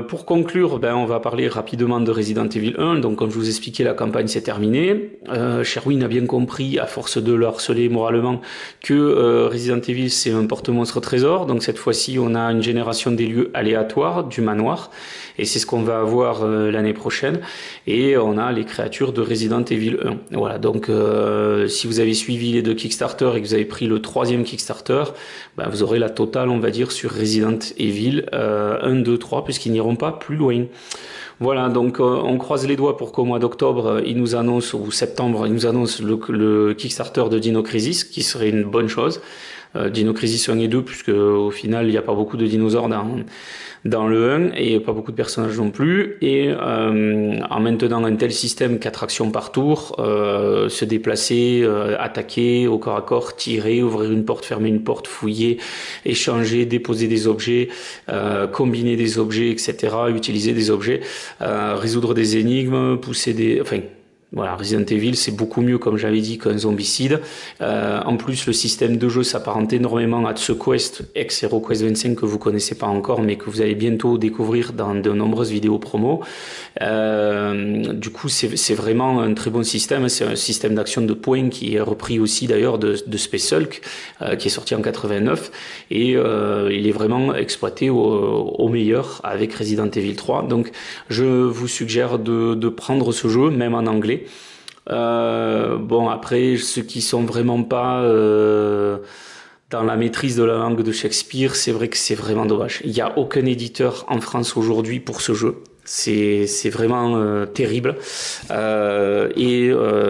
E: Pour conclure, ben, on va parler rapidement de Resident Evil 1. Donc, comme je vous expliquais, la campagne s'est terminée. Sherwin a bien compris, à force de le harceler moralement, que Resident Evil, c'est un porte-monstre trésor. Donc, cette fois-ci, on a une génération des lieux aléatoires du manoir. Et c'est ce qu'on va avoir l'année prochaine. Et on a les créatures de Resident Evil 1. Voilà, donc si vous avez suivi les 2 Kickstarter et que vous avez pris le 3e Kickstarter, ben, vous aurez la totale, on va dire, sur Resident Evil 1, 2, 3, puisqu'ils n'iront pas plus loin. Voilà, donc on croise les doigts pour qu'au mois d'octobre, ils nous annoncent, ou septembre, ils nous annoncent le Kickstarter de Dino Crisis, qui serait une bonne chose. Dino Crisis 1 et 2, puisque au final, il n'y a pas beaucoup de dinosaures dans le 1 et pas beaucoup de personnages non plus. Et en maintenant un tel système, 4 actions par tour, se déplacer, attaquer au corps à corps, tirer, ouvrir une porte, fermer une porte, fouiller, échanger, déposer des objets, combiner des objets, etc., utiliser des objets, résoudre des énigmes, pousser des... Enfin, voilà, Resident Evil, c'est beaucoup mieux, comme j'avais dit, qu'un zombicide. En plus, le système de jeu s'apparente énormément à The Quest, ex-Hero Quest 25, que vous connaissez pas encore, mais que vous allez bientôt découvrir dans de nombreuses vidéos promo. Du coup, c'est vraiment un très bon système. C'est un système d'action de points qui est repris aussi, d'ailleurs, de Space Hulk, qui est sorti en 89. Et il est vraiment exploité au meilleur avec Resident Evil 3. Donc, je vous suggère de prendre ce jeu, même en anglais. Bon, après, ceux qui sont vraiment pas dans la maîtrise de la langue de Shakespeare, c'est vrai que c'est vraiment dommage. Il n'y a aucun éditeur en France aujourd'hui pour ce jeu. C'est vraiment terrible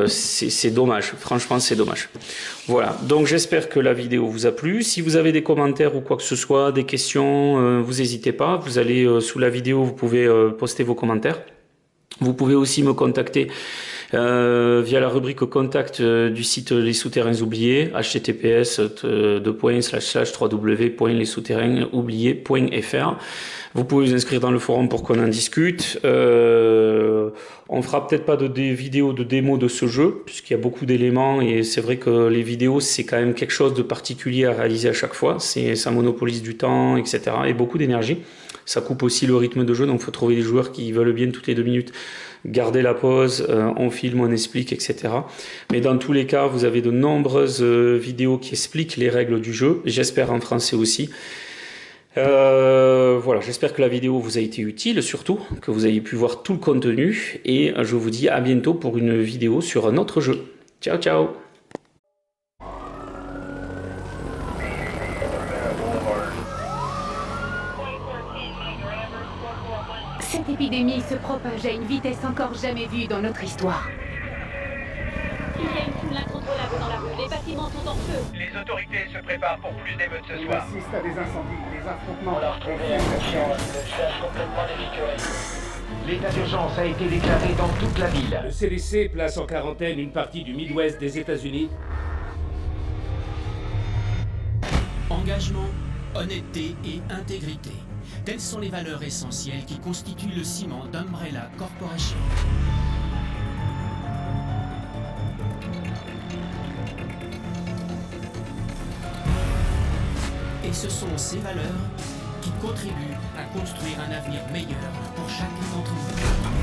E: c'est dommage, franchement c'est dommage. Voilà, donc j'espère que la vidéo vous a plu. Si vous avez des commentaires ou quoi que ce soit, des questions, vous n'hésitez pas, vous allez sous la vidéo, vous pouvez poster vos commentaires. Vous pouvez aussi me contacter via la rubrique contact du site Les Souterrains Oubliés, https://www.lessouterrainsoubliés.fr. Vous pouvez vous inscrire dans le forum pour qu'on en discute. On fera peut-être pas des vidéos de démo de ce jeu, puisqu'il y a beaucoup d'éléments et c'est vrai que les vidéos, c'est quand même quelque chose de particulier à réaliser à chaque fois. Ça monopolise du temps, etc. et beaucoup d'énergie. Ça coupe aussi le rythme de jeu, donc il faut trouver des joueurs qui veulent bien toutes les 2 minutes garder la pause, on filme, on explique, etc. Mais dans tous les cas, vous avez de nombreuses vidéos qui expliquent les règles du jeu, j'espère en français aussi. Voilà, j'espère que la vidéo vous a été utile, surtout que vous ayez pu voir tout le contenu, et je vous dis à bientôt pour une vidéo sur un autre jeu. Ciao, ciao!
F: Cette épidémie se propage à une vitesse encore jamais vue dans notre histoire.
G: Il y a une foule incontrôlable dans la rue. Les bâtiments sont en feu.
C: Les autorités se préparent pour plus d'émeutes ce soir.
H: assiste à des incendies, des affrontements.
C: On a retrouvé un camion, le siège complètement défiguré.
I: L'état d'urgence a été déclaré dans toute la ville.
D: Le CDC place en quarantaine une partie du Midwest des États-Unis.
J: Engagement, honnêteté et intégrité. Telles sont les valeurs essentielles qui constituent le ciment d'Umbrella Corporation. ce sont ces valeurs qui contribuent à construire un avenir meilleur pour chacun d'entre nous.